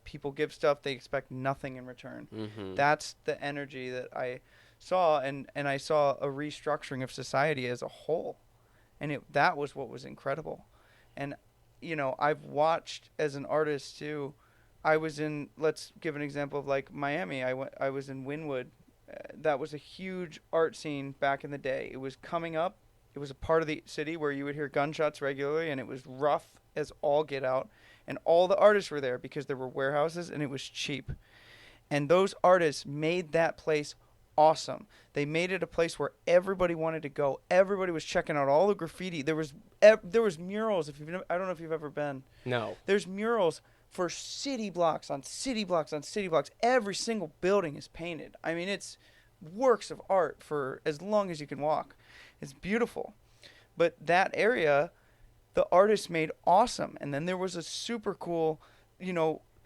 People give stuff, they expect nothing in return. Mm-hmm. That's the energy that I saw, and I saw a restructuring of society as a whole, and that was what was incredible. And I've watched as an artist too. I was in, let's give an example of like Miami. I was in Wynwood. That was a huge art scene back in the day. It was coming up. It was a part of the city where you would hear gunshots regularly, and it was rough as all get out. And all the artists were there because there were warehouses and it was cheap. And those artists made that place awesome. They made it a place where everybody wanted to go. Everybody was checking out all the graffiti. There was murals. I don't know if you've ever been. No. There's murals for city blocks on city blocks on city blocks. Every single building is painted. I mean, it's works of art for as long as you can walk. It's beautiful. But that area, the artists made awesome. And then there was a super cool,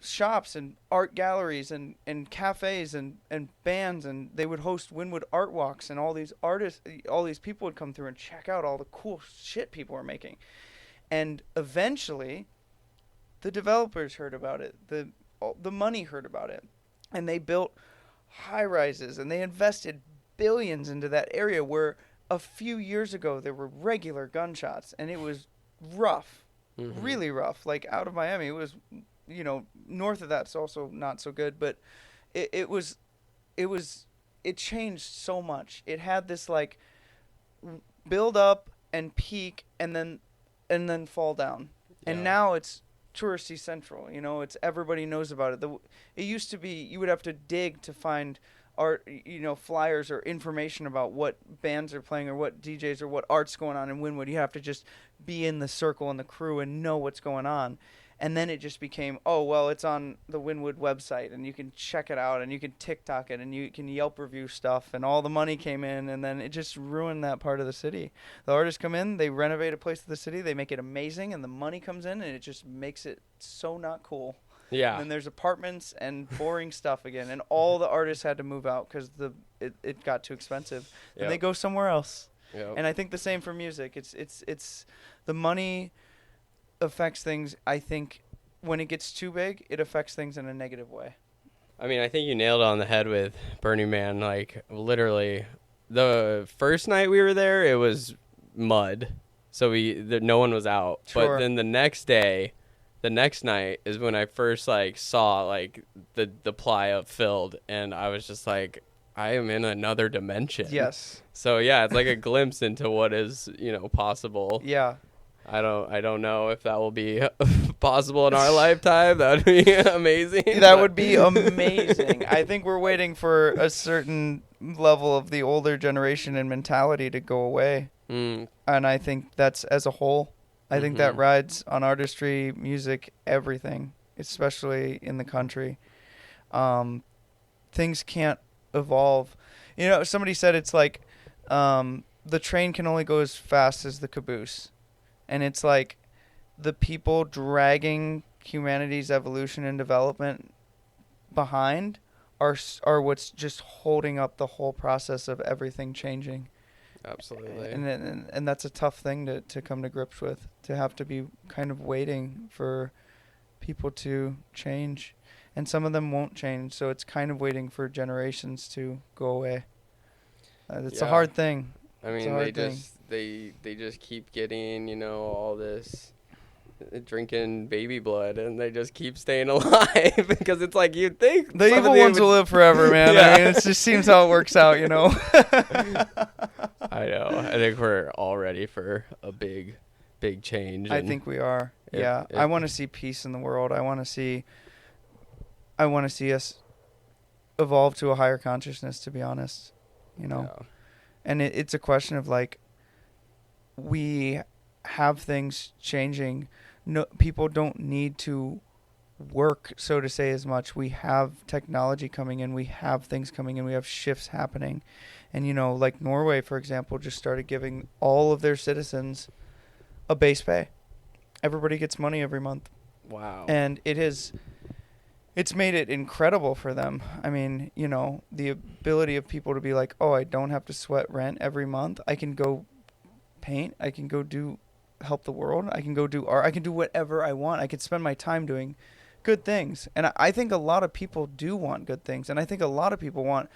shops and art galleries and cafes and bands, and they would host Wynwood art walks, and all these artists, all these people would come through and check out all the cool shit people were making. And eventually the developers heard about it. The money heard about it. And they built high rises and they invested billions into that area where a few years ago there were regular gunshots, and it was rough, really rough. Like out of Miami, it was, north of that's also not so good, but it was it changed so much. It had this like build up and peak and then fall down. And now it's touristy central, you know, it's everybody knows about it. It used to be you would have to dig to find art, you know, flyers or information about what bands are playing or what DJs or what art's going on in Wynwood. You have to just be in the circle and the crew and know what's going on. And then it just became, oh, well, it's on the Wynwood website, and you can check it out, and you can TikTok it, and you can Yelp review stuff, and all the money came in, and then it just ruined that part of the city. The artists come in, they renovate a place of the city, they make it amazing, and the money comes in, and it just makes it so not cool. Yeah. And then there's apartments and boring stuff again, and all the artists had to move out because it got too expensive. And they go somewhere else. Yep. And I think the same for music. It's the money affects things. I think when it gets too big, it affects things in a negative way. I mean, I think you nailed it on the head with Burning Man. Like, literally, the first night we were there, it was mud, so no one was out. Sure. But then the next night is when I first like saw like the playa filled, and I was just like, I am in another dimension. Yes. So yeah, it's like a glimpse into what is, you know, possible. Yeah. I don't know if that will be possible in our lifetime. That would be amazing. That would be amazing. I think we're waiting for a certain level of the older generation and mentality to go away. And I think that's as a whole. I think that rides on artistry, music, everything, especially in the country. Things can't evolve. You know, somebody said it's like the train can only go as fast as the caboose. And it's like the people dragging humanity's evolution and development behind are what's just holding up the whole process of everything changing. Absolutely. And that's a tough thing to come to grips with, to have to be kind of waiting for people to change. And some of them won't change, so it's kind of waiting for generations to go away. It's a hard thing. I mean, they just keep getting, you know, all this drinking baby blood, and they just keep staying alive because it's like you'd think the evil ones will live forever, man. I mean, it just seems how it works out, you know. I know. I think we're all ready for a big change. I think we are. I want to see peace in the world. I want to see us evolve to a higher consciousness, to be honest, you know. Yeah. And it's a question of like, we have things changing. No, people don't need to work, so to say, as much. We have technology coming in. We have things coming in. We have shifts happening. And, you know, like Norway, for example, just started giving all of their citizens a base pay. Everybody gets money every month. Wow. And it's made it incredible for them. I mean, you know, the ability of people to be like, oh, I don't have to sweat rent every month. I can go paint. I can go help the world. I can go do art. I can do whatever I want. I can spend my time doing good things. And I think a lot of people do want good things. And I think a lot of people want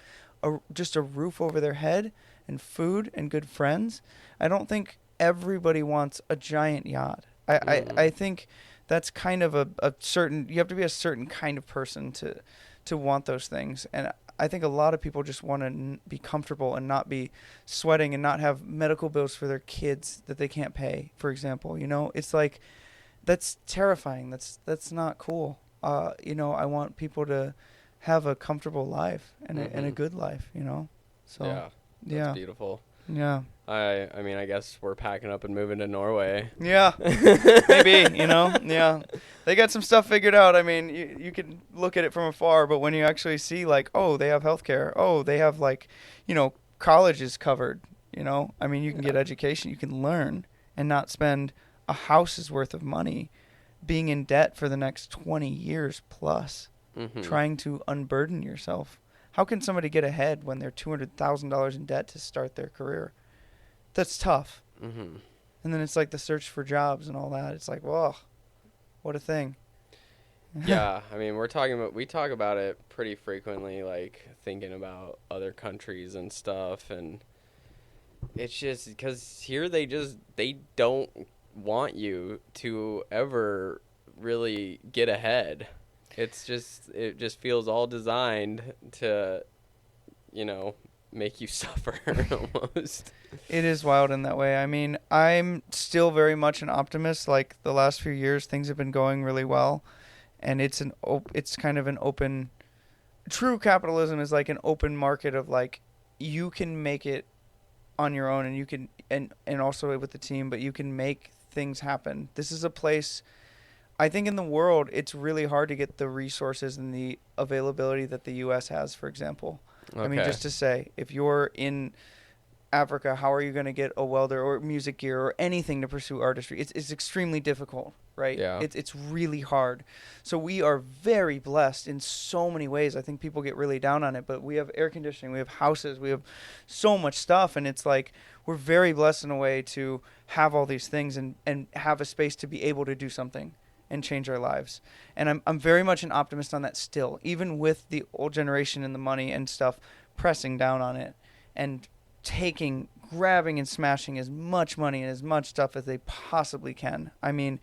just a roof over their head and food and good friends. I don't think everybody wants a giant yacht. I think that's kind of a certain, you have to be a certain kind of person to want those things. And I think a lot of people just want to be comfortable and not be sweating and not have medical bills for their kids that they can't pay, for example. You know, it's like, that's terrifying. That's not cool. You know, I want people to have a comfortable life and a good life, you know? So, that's beautiful. Yeah. I mean, I guess we're packing up and moving to Norway. Yeah, maybe, you know, yeah. They got some stuff figured out. I mean, you can look at it from afar, but when you actually see, like, oh, they have healthcare. Oh, they have, like, you know, college is covered, you know. I mean, you can get education. You can learn and not spend a house's worth of money being in debt for the next 20 years plus, trying to unburden yourself. How can somebody get ahead when they're $200,000 in debt to start their career? That's tough. And then it's like the search for jobs and all that. It's like, whoa, what a thing. Yeah, I mean, we talk about it pretty frequently, like thinking about other countries and stuff, and it's just because here they don't want you to ever really get ahead. It just feels all designed to make you suffer almost. It is wild in that way. I mean, I'm still very much an optimist. Like the last few years, things have been going really well, and it's kind of an open. True capitalism is like an open market of like you can make it on your own, and you can and also with the team, but you can make things happen. This is a place. I think in the world, it's really hard to get the resources and the availability that the U.S. has, for example. Okay. I mean, just to say, if you're in Africa, how are you going to get a welder or music gear or anything to pursue artistry? It's extremely difficult, right? Yeah. It's really hard. So we are very blessed in so many ways. I think people get really down on it, but we have air conditioning, we have houses, we have so much stuff, and it's like we're very blessed in a way to have all these things and have a space to be able to do something and change our lives. And I'm very much an optimist on that still, even with the old generation and the money and stuff pressing down on it and grabbing and smashing as much money and as much stuff as they possibly can. I mean,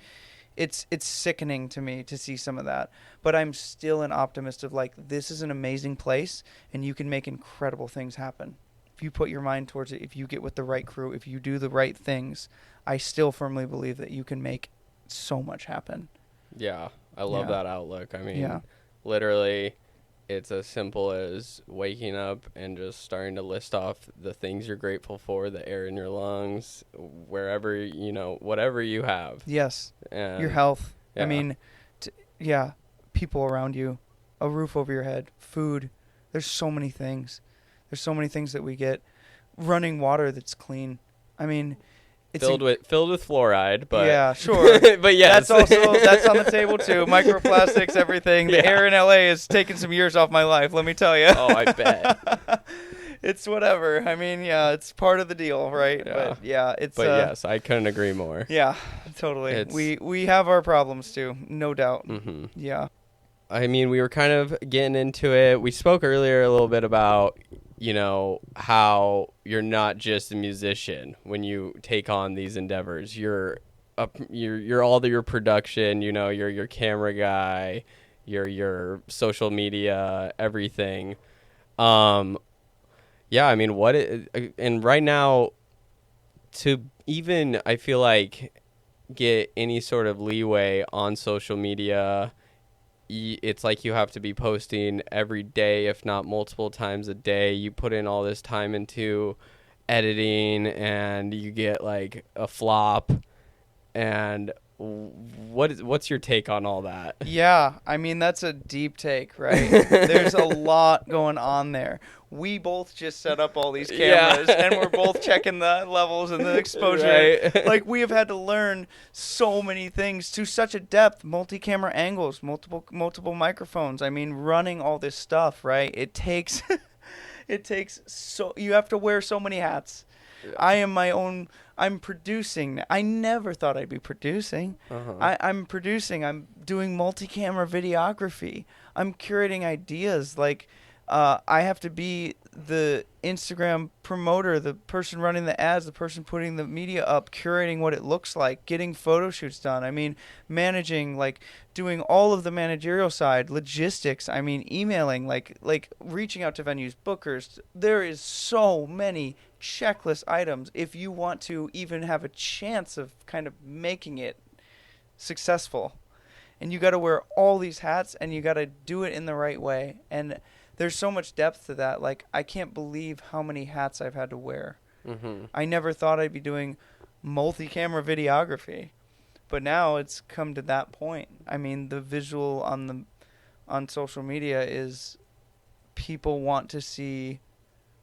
it's sickening to me to see some of that, but I'm still an optimist of like, this is an amazing place and you can make incredible things happen. If you put your mind towards it, if you get with the right crew, if you do the right things, I still firmly believe that you can make so much happen. Yeah, I love that outlook. I mean, literally, it's as simple as waking up and just starting to list off the things you're grateful for, the air in your lungs, wherever, whatever you have. Yes, and your health. Yeah. I mean, people around you, a roof over your head, food. There's so many things. There's so many things that we get. Running water that's clean. I mean, it's filled with fluoride, but yeah, sure. But yes, that's on the table too. Microplastics, everything. The air in LA has taken some years off my life. Let me tell you. Oh, I bet. It's whatever. I mean, yeah, it's part of the deal, right? Yeah. But yes, I couldn't agree more. Yeah, totally. We have our problems too, no doubt. Mm-hmm. Yeah. I mean, we were kind of getting into it. We spoke earlier a little bit about, how you're not just a musician when you take on these endeavors. You're all your production, you're your camera guy, you're your social media, everything. Yeah, I mean, and right now, to even, I feel like, get any sort of leeway on social media, it's like you have to be posting every day, if not multiple times a day. You put in all this time into editing and you get like a flop. And what's your take on all that? Yeah, I mean, that's a deep take, right? There's a lot going on there. We both just set up all these cameras, and we're both checking the levels and the exposure. Right. Like, we have had to learn so many things to such a depth, multi-camera angles, multiple microphones. I mean, running all this stuff, right? It takes you have to wear so many hats. Yeah. I'm producing. I never thought I'd be producing. Uh-huh. I'm producing. I'm doing multi-camera videography. I'm curating ideas. Like, I have to be the Instagram promoter, the person running the ads, the person putting the media up, curating what it looks like, getting photo shoots done. I mean, managing, like, doing all of the managerial side, logistics. I mean, emailing, like reaching out to venues, bookers. There is so many checklist items if you want to even have a chance of kind of making it successful. And you got to wear all these hats, and you got to do it in the right way. And there's so much depth to that. Like, I can't believe how many hats I've had to wear. Mm-hmm. I never thought I'd be doing multi-camera videography, but now it's come to that point. I mean, the visual on social media is people want to see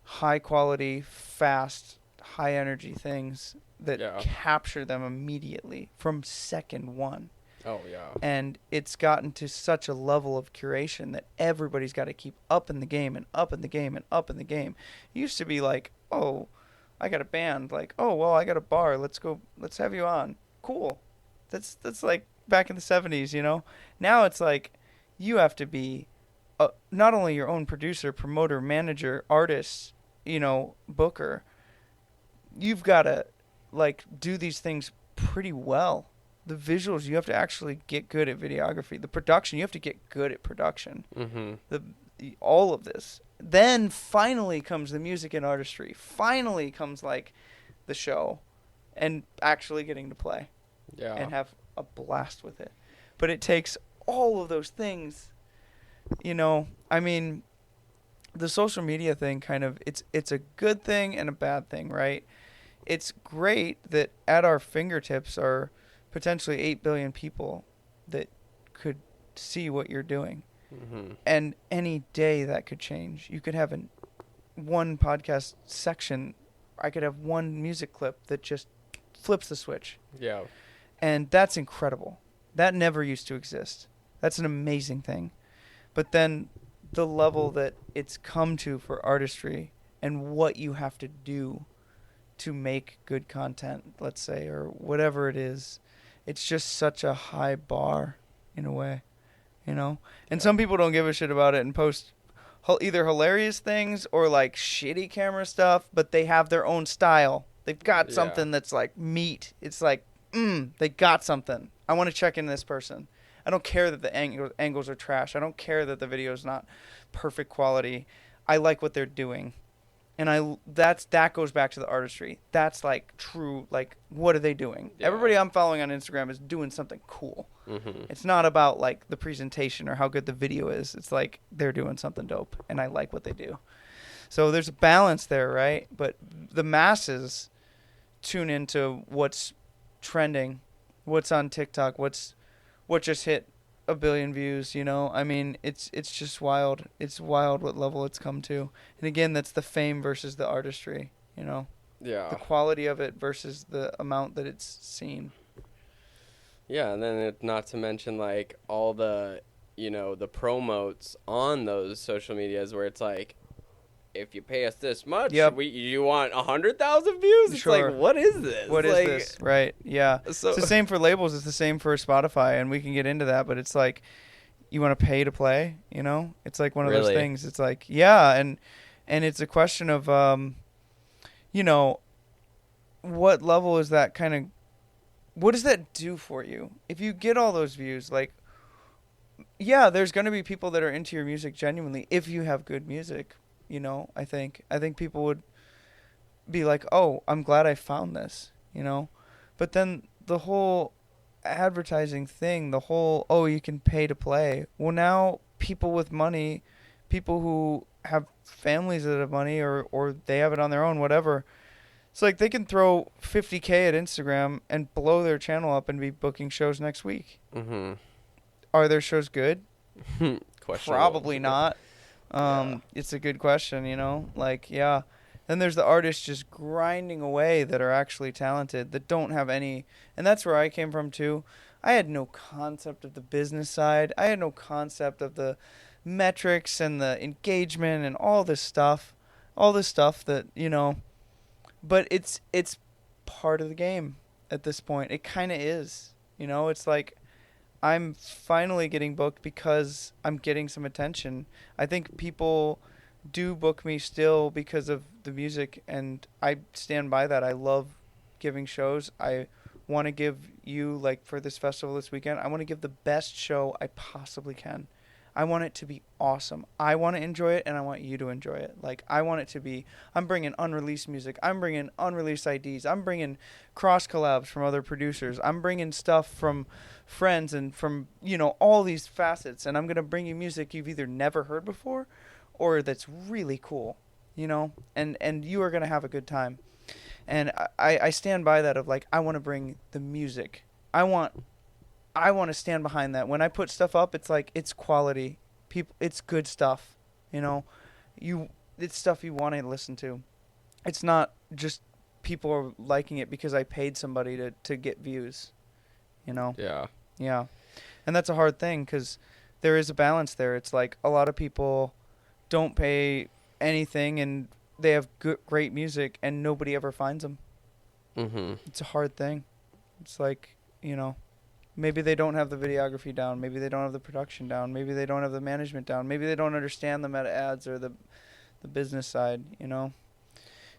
high quality, fast, high energy things that capture them immediately from second one. Oh, yeah. And it's gotten to such a level of curation that everybody's got to keep up in the game and up in the game and up in the game. It used to be like, oh, I got a band. Like, oh, well, I got a bar. Let's have you on. Cool. That's like back in the 70s, Now it's like you have to be not only your own producer, promoter, manager, artist, booker. You've got to, like, do these things pretty well. The visuals, you have to actually get good at videography. The production, you have to get good at production. Mm-hmm. all of this. Then finally comes the music and artistry. Finally comes like the show and actually getting to play and have a blast with it. But it takes all of those things, you know. I mean, the social media thing kind of, it's a good thing and a bad thing, right? It's great that at our fingertips are potentially 8 billion people that could see what you're doing. Mm-hmm. And any day that could change. You could have one podcast section. I could have one music clip that just flips the switch. Yeah. And that's incredible. That never used to exist. That's an amazing thing. But then the level that it's come to for artistry and what you have to do to make good content, let's say, or whatever it is, it's just such a high bar in a way, you know? And some people don't give a shit about it and post either hilarious things or like shitty camera stuff, but they have their own style. They've got something that's like meat. It's like, they got something. I want to check in this person. I don't care that the angles are trash. I don't care that the video is not perfect quality. I like what they're doing. And that goes back to the artistry. That's like true, like, what are they doing? Yeah. Everybody I'm following on Instagram is doing something cool. Mm-hmm. It's not about like the presentation or how good the video is. It's like they're doing something dope and I like what they do. So there's a balance there, right? But the masses tune into what's trending, what's on TikTok, what just hit 1 billion views, you know? I mean, it's just wild. It's wild what level it's come to. And again, that's the fame versus the artistry, you know? Yeah. The quality of it versus the amount that it's seen. Yeah, and then not to mention, like, all the, you know, the promotes on those social medias where it's like, if you pay us this much, you want 100,000 views? It's like, what is this? What is this? Right, yeah. So, it's the same for labels. It's the same for Spotify, and we can get into that, but it's like, you want to pay to play, you know? It's like one of those things. It's like, yeah, and it's a question of, you know, what level is that kind of, what does that do for you? If you get all those views, like, yeah, there's going to be people that are into your music genuinely if you have good music. You know, I think people would be like, oh, I'm glad I found this, you know. But then the whole advertising thing, the whole, oh, you can pay to play. Well, now people with money, people who have families that have money or they have it on their own, whatever. It's like they can throw $50K at Instagram and blow their channel up and be booking shows next week. Mm-hmm. Are their shows good? Probably not. It's a good question, you know, like, yeah. Then there's the artists just grinding away that are actually talented that don't have any, and that's where I came from too. I had no concept of the business side. I had no concept of the metrics and the engagement and all this stuff that, you know, but it's part of the game at this point. It kind of is, you know, it's like, I'm finally getting booked because I'm getting some attention. I think people do book me still because of the music, and I stand by that. I love giving shows. I want to give you, like, for this festival this weekend, I want to give the best show I possibly can. I want it to be awesome. I want to enjoy it, and I want you to enjoy it. Like, I want it to be, I'm bringing unreleased music. I'm bringing unreleased IDs. I'm bringing cross collabs from other producers. I'm bringing stuff from friends and from, you know, all these facets. And I'm going to bring you music you've either never heard before or that's really cool, you know, and you are going to have a good time. And I stand by that of, like, I want to bring the music. I want to stand behind that. When I put stuff up, it's like, it's quality. It's good stuff, you know. It's stuff you want to listen to. It's not just people are liking it because I paid somebody to get views, you know. Yeah. And that's a hard thing because there is a balance there. It's like a lot of people don't pay anything and they have great music and nobody ever finds them. Mm-hmm. It's a hard thing. It's like, you know, maybe they don't have the videography down. Maybe they don't have the production down. Maybe they don't have the management down. Maybe they don't understand the meta ads or the business side, you know.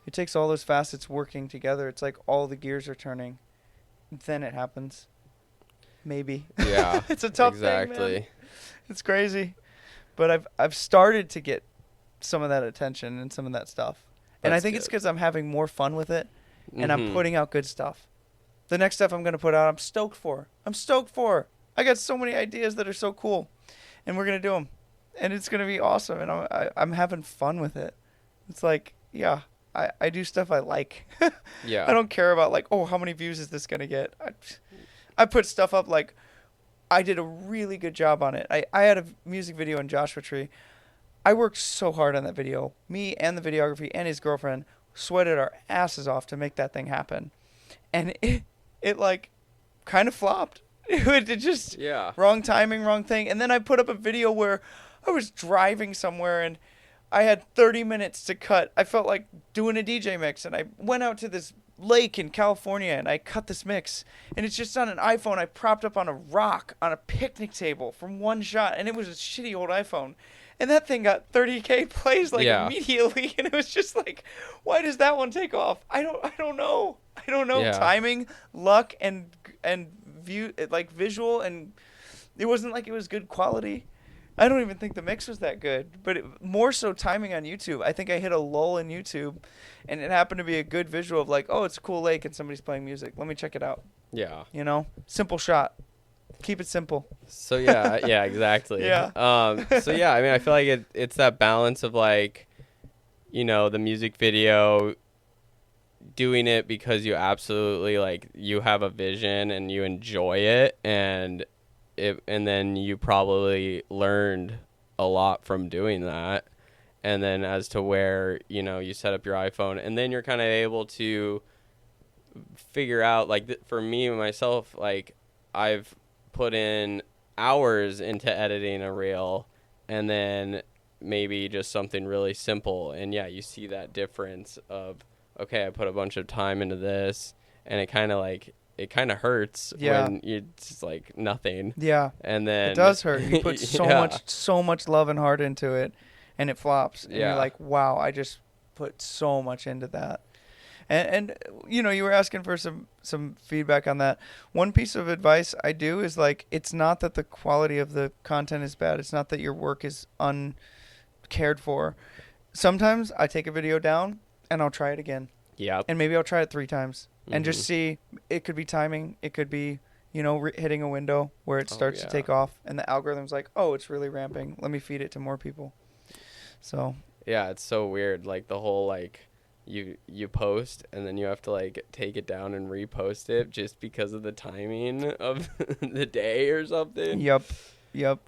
It takes all those facets working together. It's like all the gears are turning. Then it happens. Maybe. Yeah. It's a tough thing, man. It's crazy. but I've started to get some of that attention and some of that stuff. And I That's think it's good. because I'm having more fun with it, and I'm Mhm. putting out good stuff. The next stuff I'm going to put out, I'm stoked for. I got so many ideas that are so cool, and we're going to do them. And it's going to be awesome, and I'm having fun with it. It's like, yeah, I do stuff I like. Yeah. I don't care about, like, oh, how many views is this going to get? I put stuff up, like, I did a really good job on it. I had a music video in Joshua Tree. I worked so hard on that video. Me and the videography and his girlfriend sweated our asses off to make that thing happen. And it like, kind of flopped. It just, Yeah. wrong timing, wrong thing. And then I put up a video where I was driving somewhere and I had 30 minutes to cut. I felt like doing a DJ mix, and I went out to this lake in California and I cut this mix, and it's just on an iPhone I propped up on a rock on a picnic table from one shot, and it was a shitty old iPhone, and that thing got 30K plays like Yeah. immediately, and it was just like, why does that one take off? I don't know. Yeah. Timing, luck, and view, like visual, and it wasn't like it was good quality. I don't even think the mix was that good, but more so timing on YouTube. I think I hit a lull in YouTube, and it happened to be a good visual of like, oh, it's a cool lake and somebody's playing music. Let me check it out. Yeah. You know, simple shot. Keep it simple. So yeah, yeah, exactly. Yeah. So yeah, I mean, I feel like it's that balance of like, you know, the music video, doing it because you absolutely like you have a vision and you enjoy it, and then you probably learned a lot from doing that. And then as to where, you know, you set up your iPhone, and then you're kind of able to figure out, like, for me, myself, like, I've put in hours into editing a reel, and then maybe just something really simple. And yeah, you see that difference of, okay, I put a bunch of time into this, and it kind of hurts when it's just like nothing. Yeah. And then It does hurt. You put Yeah. so much love and heart into it, and it flops. And Yeah. you're like, wow, I just put so much into that. And you know, you were asking for some feedback on that. One piece of advice I do is, like, it's not that the quality of the content is bad. It's not that your work is uncared for. Sometimes I take a video down and I'll try it again. Yep. And maybe I'll try it 3 times and just Mhm. see. It could be timing. It could be, you know, hitting a window where it starts to yeah. take off, and the algorithm's like, oh, it's really ramping. Let me feed it to more people. So Yeah, it's so weird. Like, the whole, like, you post, and then you have to, like, take it down and repost it just because of the timing of the day or something. Yep.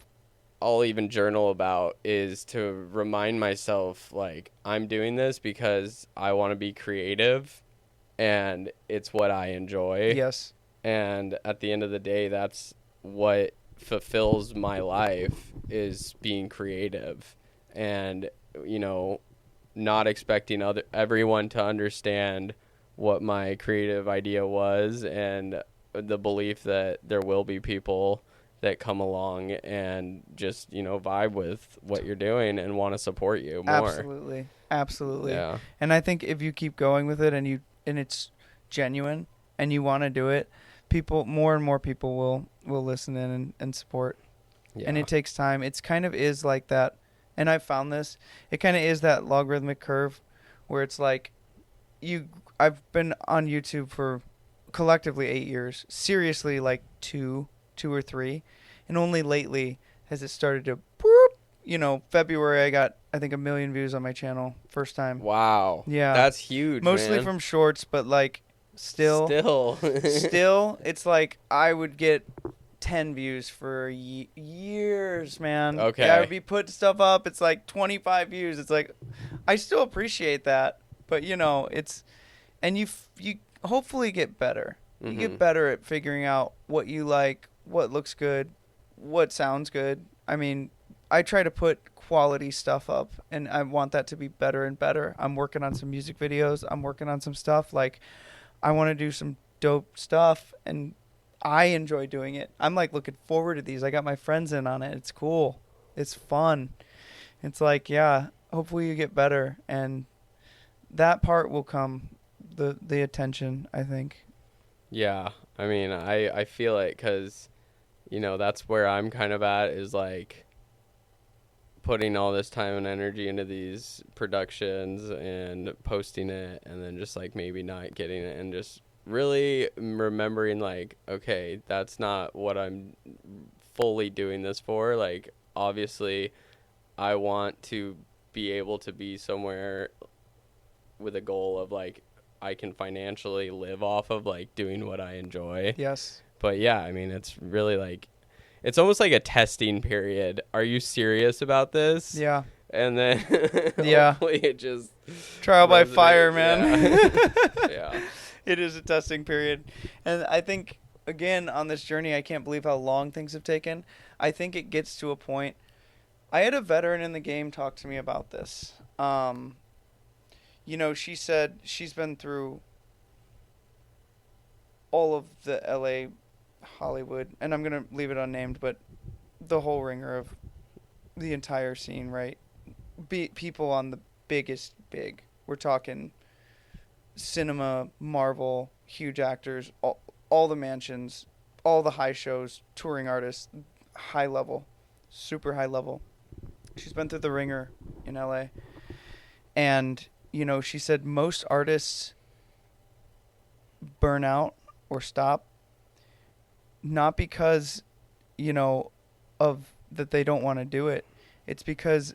I'll even journal about is to remind myself, like, I'm doing this because I want to be creative, and it's what I enjoy. Yes. And at the end of the day, that's what fulfills my life, is being creative. And, you know, not expecting everyone to understand what my creative idea was, and the belief that there will be people that come along and just, you know, vibe with what you're doing and want to support you more. Absolutely. Yeah. And I think if you keep going with it, and it's genuine and you want to do it, more and more people will listen in and support. Yeah. And it takes time. It's kind of is like that. And I've found this. It kind of is that logarithmic curve where it's like I've been on YouTube for collectively 8 years. Seriously, like two or three. And only lately has it started to, you know, February I got, I think, 1 million views on my channel. First time. Wow. Yeah. That's huge, Mostly man. from shorts, but like still, it's like I would get 10 views for years, man. Okay. Yeah, I would be putting stuff up. It's like 25 views. It's like, I still appreciate that, but you know, and you hopefully get better. You get better at figuring out what you like, what looks good, what sounds good. I mean, I try to put quality stuff up, and I want that to be better and better. I'm working on some music videos. I'm working on some stuff. Like, I want to do some dope stuff, and I enjoy doing it. I'm like looking forward to these. I got my friends in on it. It's cool. It's fun. It's like, yeah, hopefully you get better, and that part will come, the attention, I think. Yeah. I mean, I feel it because, you know, that's where I'm kind of at, is like putting all this time and energy into these productions and posting it, and then just like maybe not getting it, and just really remembering like, okay, that's not what I'm fully doing this for. Like, obviously I want to be able to be somewhere with a goal of like I can financially live off of like doing what I enjoy. Yes. But yeah, I mean, it's really like, it's almost like a testing period. Are you serious about this? Yeah. And then Yeah. hopefully it just Trial by fire, man. Yeah. Yeah. It is a testing period. And I think, again, on this journey, I can't believe how long things have taken. I think it gets to a point. I had a veteran in the game talk to me about this. You know, she said she's been through all of the LA, Hollywood, and I'm going to leave it unnamed, but the whole ringer of the entire scene, right? People on the biggest big. We're talking cinema, Marvel, huge actors, all the mansions, all the high shows, touring artists, high level, super high level. She's been through the ringer in LA. And, you know, she said most artists burn out or stop, not because, you know, of that they don't want to do it. It's because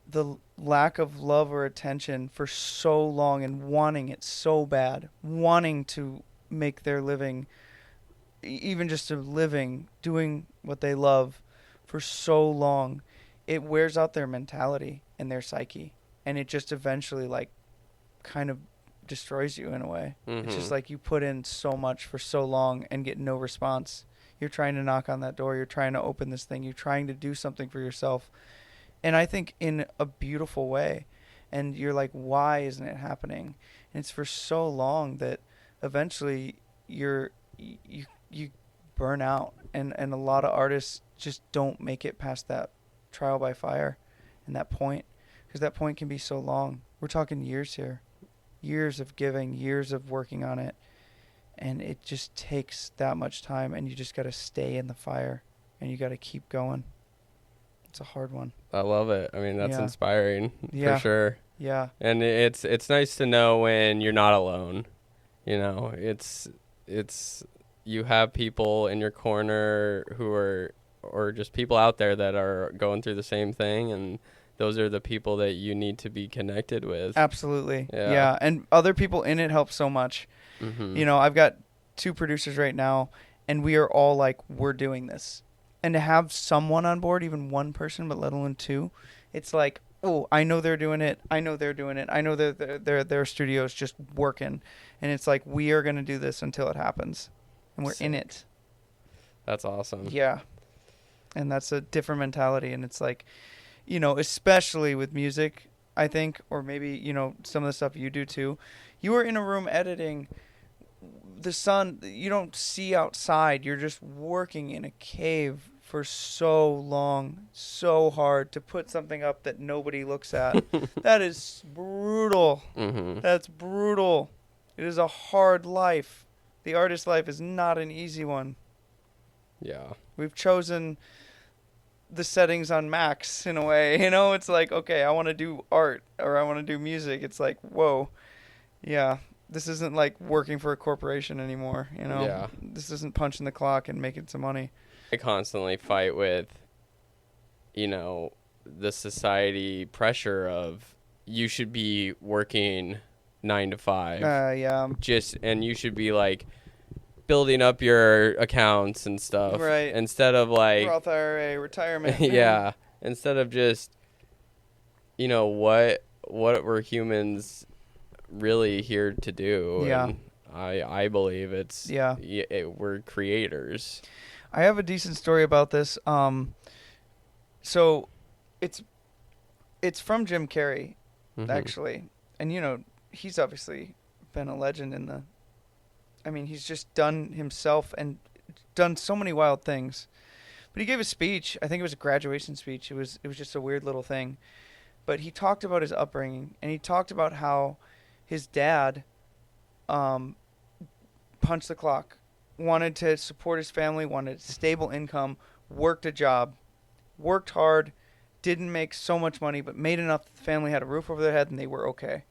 the lack of love or attention for so long and wanting it so bad, wanting to make their living, even just a living, doing what they love for so long, it wears out their mentality and their psyche. And it just eventually, like, kind of destroys you in a way. Mm-hmm. It's just like you put in so much for so long and get no response. You're trying to knock on that door. You're trying to open this thing. You're trying to do something for yourself. And I think in a beautiful way. And you're like, why isn't it happening? And it's for so long that eventually you burn out. And a lot of artists just don't make it past that trial by fire and that point. Because that point can be so long. We're talking years here. Years of giving, years of working on it. And it just takes that much time. And you just got to stay in the fire. And you got to keep going. It's a hard one. I love it. I mean, that's inspiring for sure. Yeah. And it's nice to know when you're not alone. You know, it's you have people in your corner who are, or just people out there that are going through the same thing, and those are the people that you need to be connected with. Absolutely. Yeah. And other people in it help so much. Mm-hmm. You know, I've got 2 producers right now, and we are all like, we're doing this. And to have someone on board, even one person, but let alone 2, it's like, oh, I know they're doing it. I know they're doing it. I know their studio's just working. And it's like, we are going to do this until it happens. And we're in it. That's awesome. Yeah. And that's a different mentality. And it's like, you know, especially with music, I think, or maybe, you know, some of the stuff you do too. You are in a room editing. The sun, you don't see outside. You're just working in a cave for so long, so hard to put something up that nobody looks at. That is brutal. Mm-hmm. That's brutal. It is a hard life. The artist's life is not an easy one. Yeah. We've chosen the settings on max in a way. You know, it's like, okay, I want to do art or I want to do music. It's like, whoa. Yeah. This isn't like working for a corporation anymore, you know? Yeah. This isn't punching the clock and making some money. I constantly fight with, you know, the society pressure of you should be working 9 to 5. Yeah. And you should be like building up your accounts and stuff. Right. Instead of like Roth IRA, retirement. yeah. Instead of just, you know, what we're humans really here to do. Yeah. And I believe it's we're creators. I have a decent story about this. So it's from Jim Carrey, actually. And, you know, he's obviously been a legend in the... I mean, he's just done himself and done so many wild things. But he gave a speech. I think it was a graduation speech. It was just a weird little thing. But he talked about his upbringing, and he talked about how his dad punched the clock, wanted to support his family, wanted stable income, worked a job, worked hard, didn't make so much money, but made enough that the family had a roof over their head and they were okay.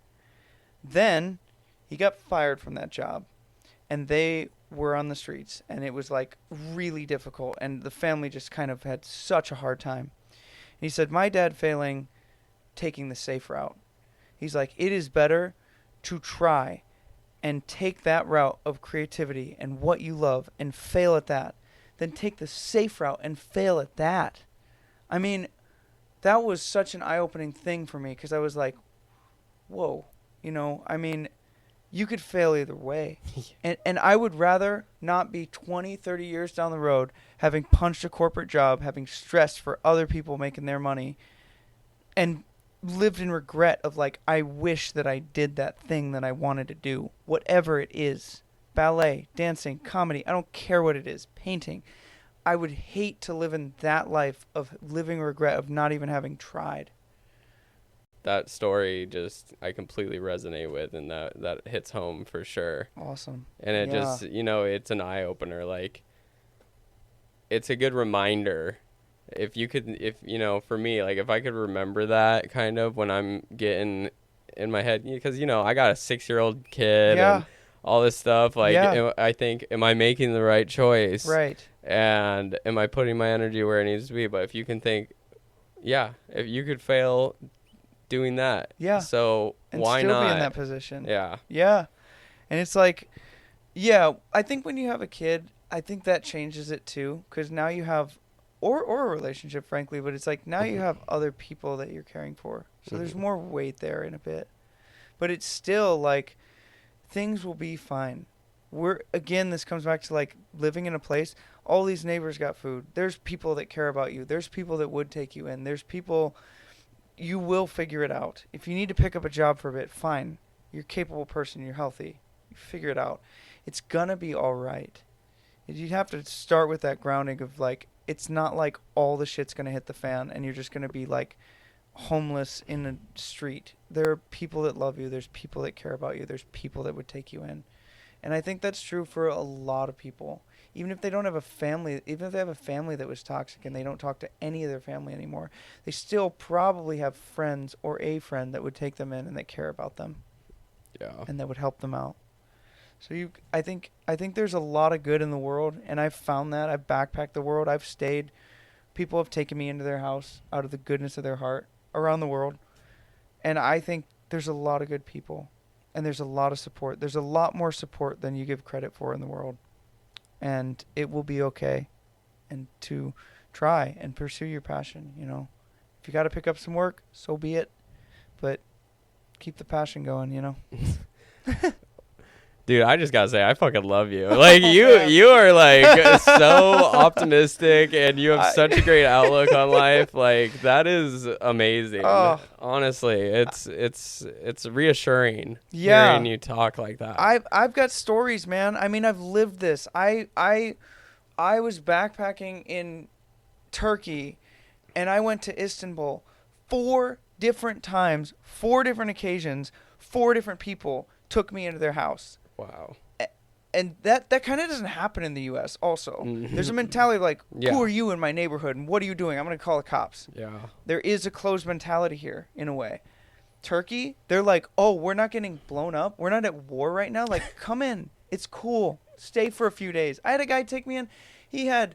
Then he got fired from that job, and they were on the streets, and it was like really difficult, and the family just kind of had such a hard time. And he said, my dad failing, taking the safe route. He's like, it is better to try and take that route of creativity and what you love and fail at that than take the safe route and fail at that. I mean, that was such an eye-opening thing for me, because I was like, whoa, you know, I mean, you could fail either way. And I would rather not be 20, 30 years down the road having punched a corporate job, having stressed for other people making their money, and lived in regret of like, I wish that I did that thing that I wanted to do, whatever it is. Ballet, dancing, comedy, I don't care what it is, painting. I would hate to live in that life of living regret of not even having tried. That story just, I completely resonate with, and that hits home for sure. Awesome. And it just, you know, it's an eye-opener. Like, it's a good reminder. If you know, for me, like, if I could remember that kind of when I'm getting in my head, because, you know, I got a 6-year-old kid and all this stuff. Like, I think, am I making the right choice? Right. And am I putting my energy where it needs to be? But if you can think, if you could fail doing that. Yeah. So and why still not be in that position? Yeah. Yeah. And it's like, I think when you have a kid, I think that changes it too, because now you have, or a relationship, frankly, but it's like now you have other people that you're caring for. So there's more weight there in a bit. But it's still like, things will be fine. This comes back to like living in a place. All these neighbors got food. There's people that care about you. There's people that would take you in. There's people, you will figure it out. If you need to pick up a job for a bit, fine. You're a capable person. You're healthy. You figure it out. It's gonna be all right. You have to start with that grounding of like, it's not like all the shit's gonna hit the fan and you're just gonna be like homeless in the street. There are people that love you. There's people that care about you. There's people that would take you in. And I think that's true for a lot of people. Even if they don't have a family, even if they have a family that was toxic and they don't talk to any of their family anymore, they still probably have friends or a friend that would take them in and that care about them. Yeah. And that would help them out. So I think there's a lot of good in the world, and I've found that. I've backpacked the world. I've stayed. People have taken me into their house out of the goodness of their heart around the world. And I think there's a lot of good people, and there's a lot of support. There's a lot more support than you give credit for in the world. And it will be okay. And to try and pursue your passion, you know. If you got to pick up some work, so be it. But keep the passion going, you know. Dude, I just gotta say, I fucking love you. Like, you are, like, so optimistic, and you have such a great outlook on life. Like, that is amazing. Oh. Honestly, it's reassuring hearing you talk like that. I've got stories, man. I mean, I've lived this. I was backpacking in Turkey, and I went to Istanbul 4 different times, 4 different occasions, 4 different people took me into their house. Wow. And that kind of doesn't happen in the U.S. also. Mm-hmm. There's a mentality like, who are you in my neighborhood, and what are you doing? I'm going to call the cops. Yeah. There is a closed mentality here, in a way. Turkey, they're like, oh, we're not getting blown up. We're not at war right now. Like, come in. It's cool. Stay for a few days. I had a guy take me in. He had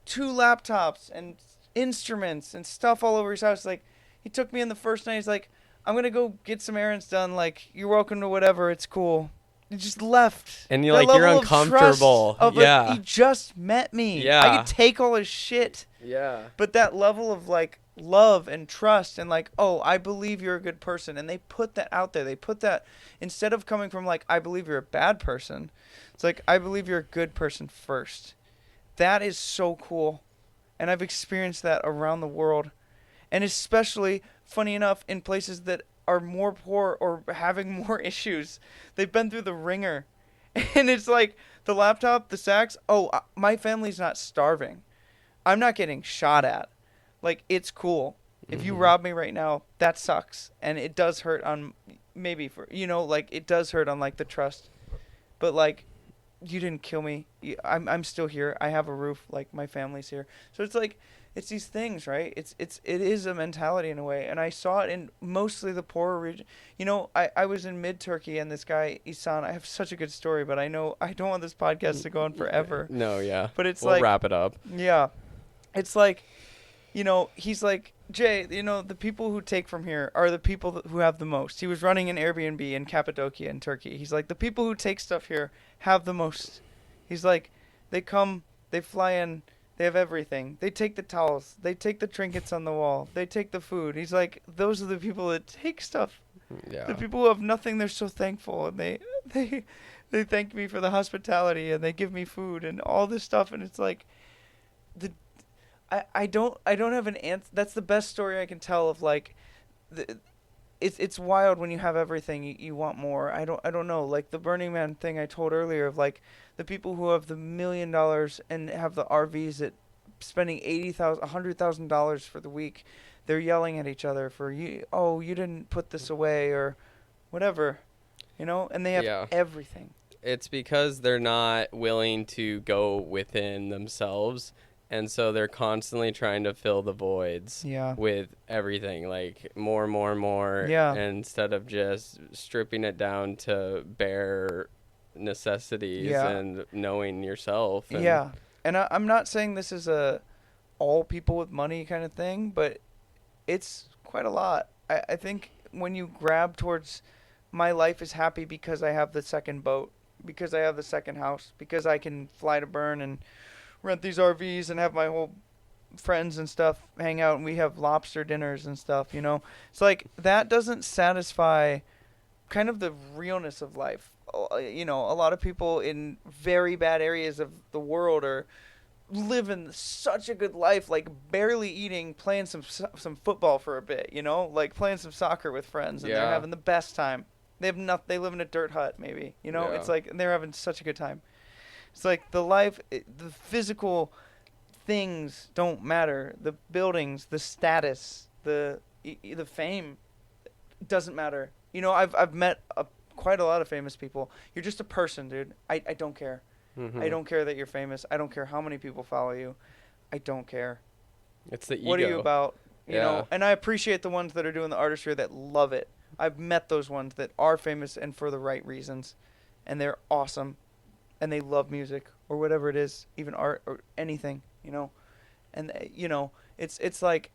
2 laptops and instruments and stuff all over his house. Like, he took me in the first night. He's like, I'm going to go get some errands done. Like, you're welcome to whatever. It's cool. He just left. And you're like, you're uncomfortable. He just met me. Yeah. I could take all his shit. Yeah. But that level of like love and trust and like, oh, I believe you're a good person. And they put that out there. They put that, instead of coming from like, I believe you're a bad person, it's like, I believe you're a good person first. That is so cool. And I've experienced that around the world. And especially, funny enough, in places that are more poor or having more issues. They've been through the ringer. And it's like, the laptop, the sax, my family's not starving. I'm not getting shot at. Like, it's cool. If you rob me right now, that sucks. And it does hurt on, maybe for, you know, like, it does hurt on, like, the trust. But, like, you didn't kill me. I'm still here. I have a roof. Like, my family's here. So it's like, it's these things, right? It is a mentality in a way, and I saw it in mostly the poorer region. You know, I was in mid-Turkey, and this guy, Isan, I have such a good story, but I know I don't want this podcast to go on forever. No, yeah. But it's we'll wrap it up. Yeah. It's like, you know, he's like, Jay, you know, the people who take from here are the people who have the most. He was running an Airbnb in Cappadocia in Turkey. He's like, the people who take stuff here have the most. He's like, they come, they fly in, they have everything. They take the towels. They take the trinkets on the wall. They take the food. He's like, those are the people that take stuff. Yeah. The people who have nothing, they're so thankful. And they thank me for the hospitality, and they give me food and all this stuff. And it's like, I don't have an answer. That's the best story I can tell of, like, it's wild when you have everything, you want more. I don't know, like the Burning Man thing I told earlier of, like, the people who have the $1 million and have the RVs that spending $100,000 for the week, they're yelling at each other for, you didn't put this away or whatever, you know, and they have everything. It's because they're not willing to go within themselves. And so they're constantly trying to fill the voids with everything, like more, instead of just stripping it down to bare necessities and knowing yourself. And and I'm not saying this is a all people with money kind of thing, but it's quite a lot. I think when you grab towards my life is happy because I have the second boat, because I have the second house, because I can fly to Bern and rent these RVs and have my whole friends and stuff hang out, and we have lobster dinners and stuff, you know. It's like, that doesn't satisfy kind of the realness of life. You know, a lot of people in very bad areas of the world are living such a good life, like barely eating, playing some football for a bit, you know, like playing some soccer with friends, and they're having the best time. They live in a dirt hut, maybe, you know. It's like, and they're having such a good time. It's like the life, the physical things don't matter. The buildings, the status, the fame doesn't matter. You know, I've met quite a lot of famous people. You're just a person, dude. I don't care. Mm-hmm. I don't care that you're famous. I don't care how many people follow you. I don't care. It's the ego. What are you about? You know, and I appreciate the ones that are doing the artistry that love it. I've met those ones that are famous and for the right reasons, and they're awesome. And they love music or whatever it is, even art or anything, you know. And, you know, it's like,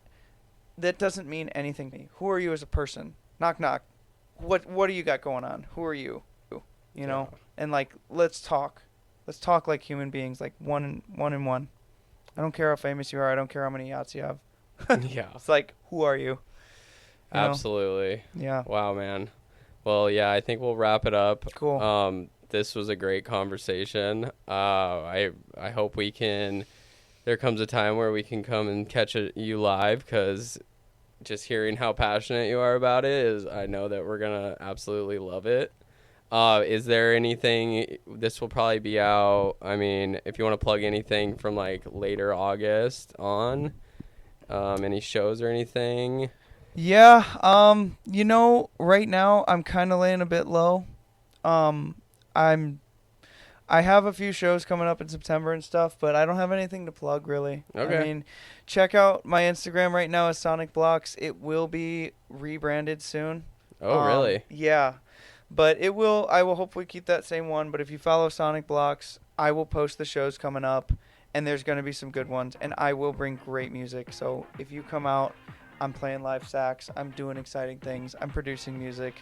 that doesn't mean anything to me. Who are you as a person? Knock, knock. What do you got going on? Who are you? You know? And, like, let's talk. Let's talk like human beings, like one and one. I don't care how famous you are. I don't care how many yachts you have. It's like, who are you? Absolutely. Yeah. Wow, man. Well, I think we'll wrap it up. Cool. This was a great conversation. I hope there comes a time where we can come and catch you live, because just hearing how passionate you are about it I know that we're going to absolutely love it. Is there anything, this will probably be out, I mean, if you want to plug anything from like later August on, any shows or anything? Yeah, you know, right now I'm kind of laying a bit low. I have a few shows coming up in September and stuff, but I don't have anything to plug, really. Okay. I mean, check out my Instagram right now is SonikBlox. It will be rebranded soon. Oh, really? Yeah. But I will hopefully keep that same one, but if you follow SonikBlox, I will post the shows coming up, and there's going to be some good ones, and I will bring great music. So if you come out, I'm playing live sax, I'm doing exciting things, I'm producing music,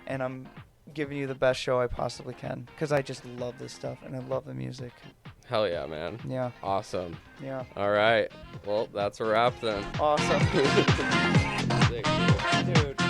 and I'm giving you the best show I possibly can, because I just love this stuff and I love the music. Hell yeah, man. Yeah. Awesome. Yeah. All right. Well, that's a wrap then. Awesome. Sick. Dude.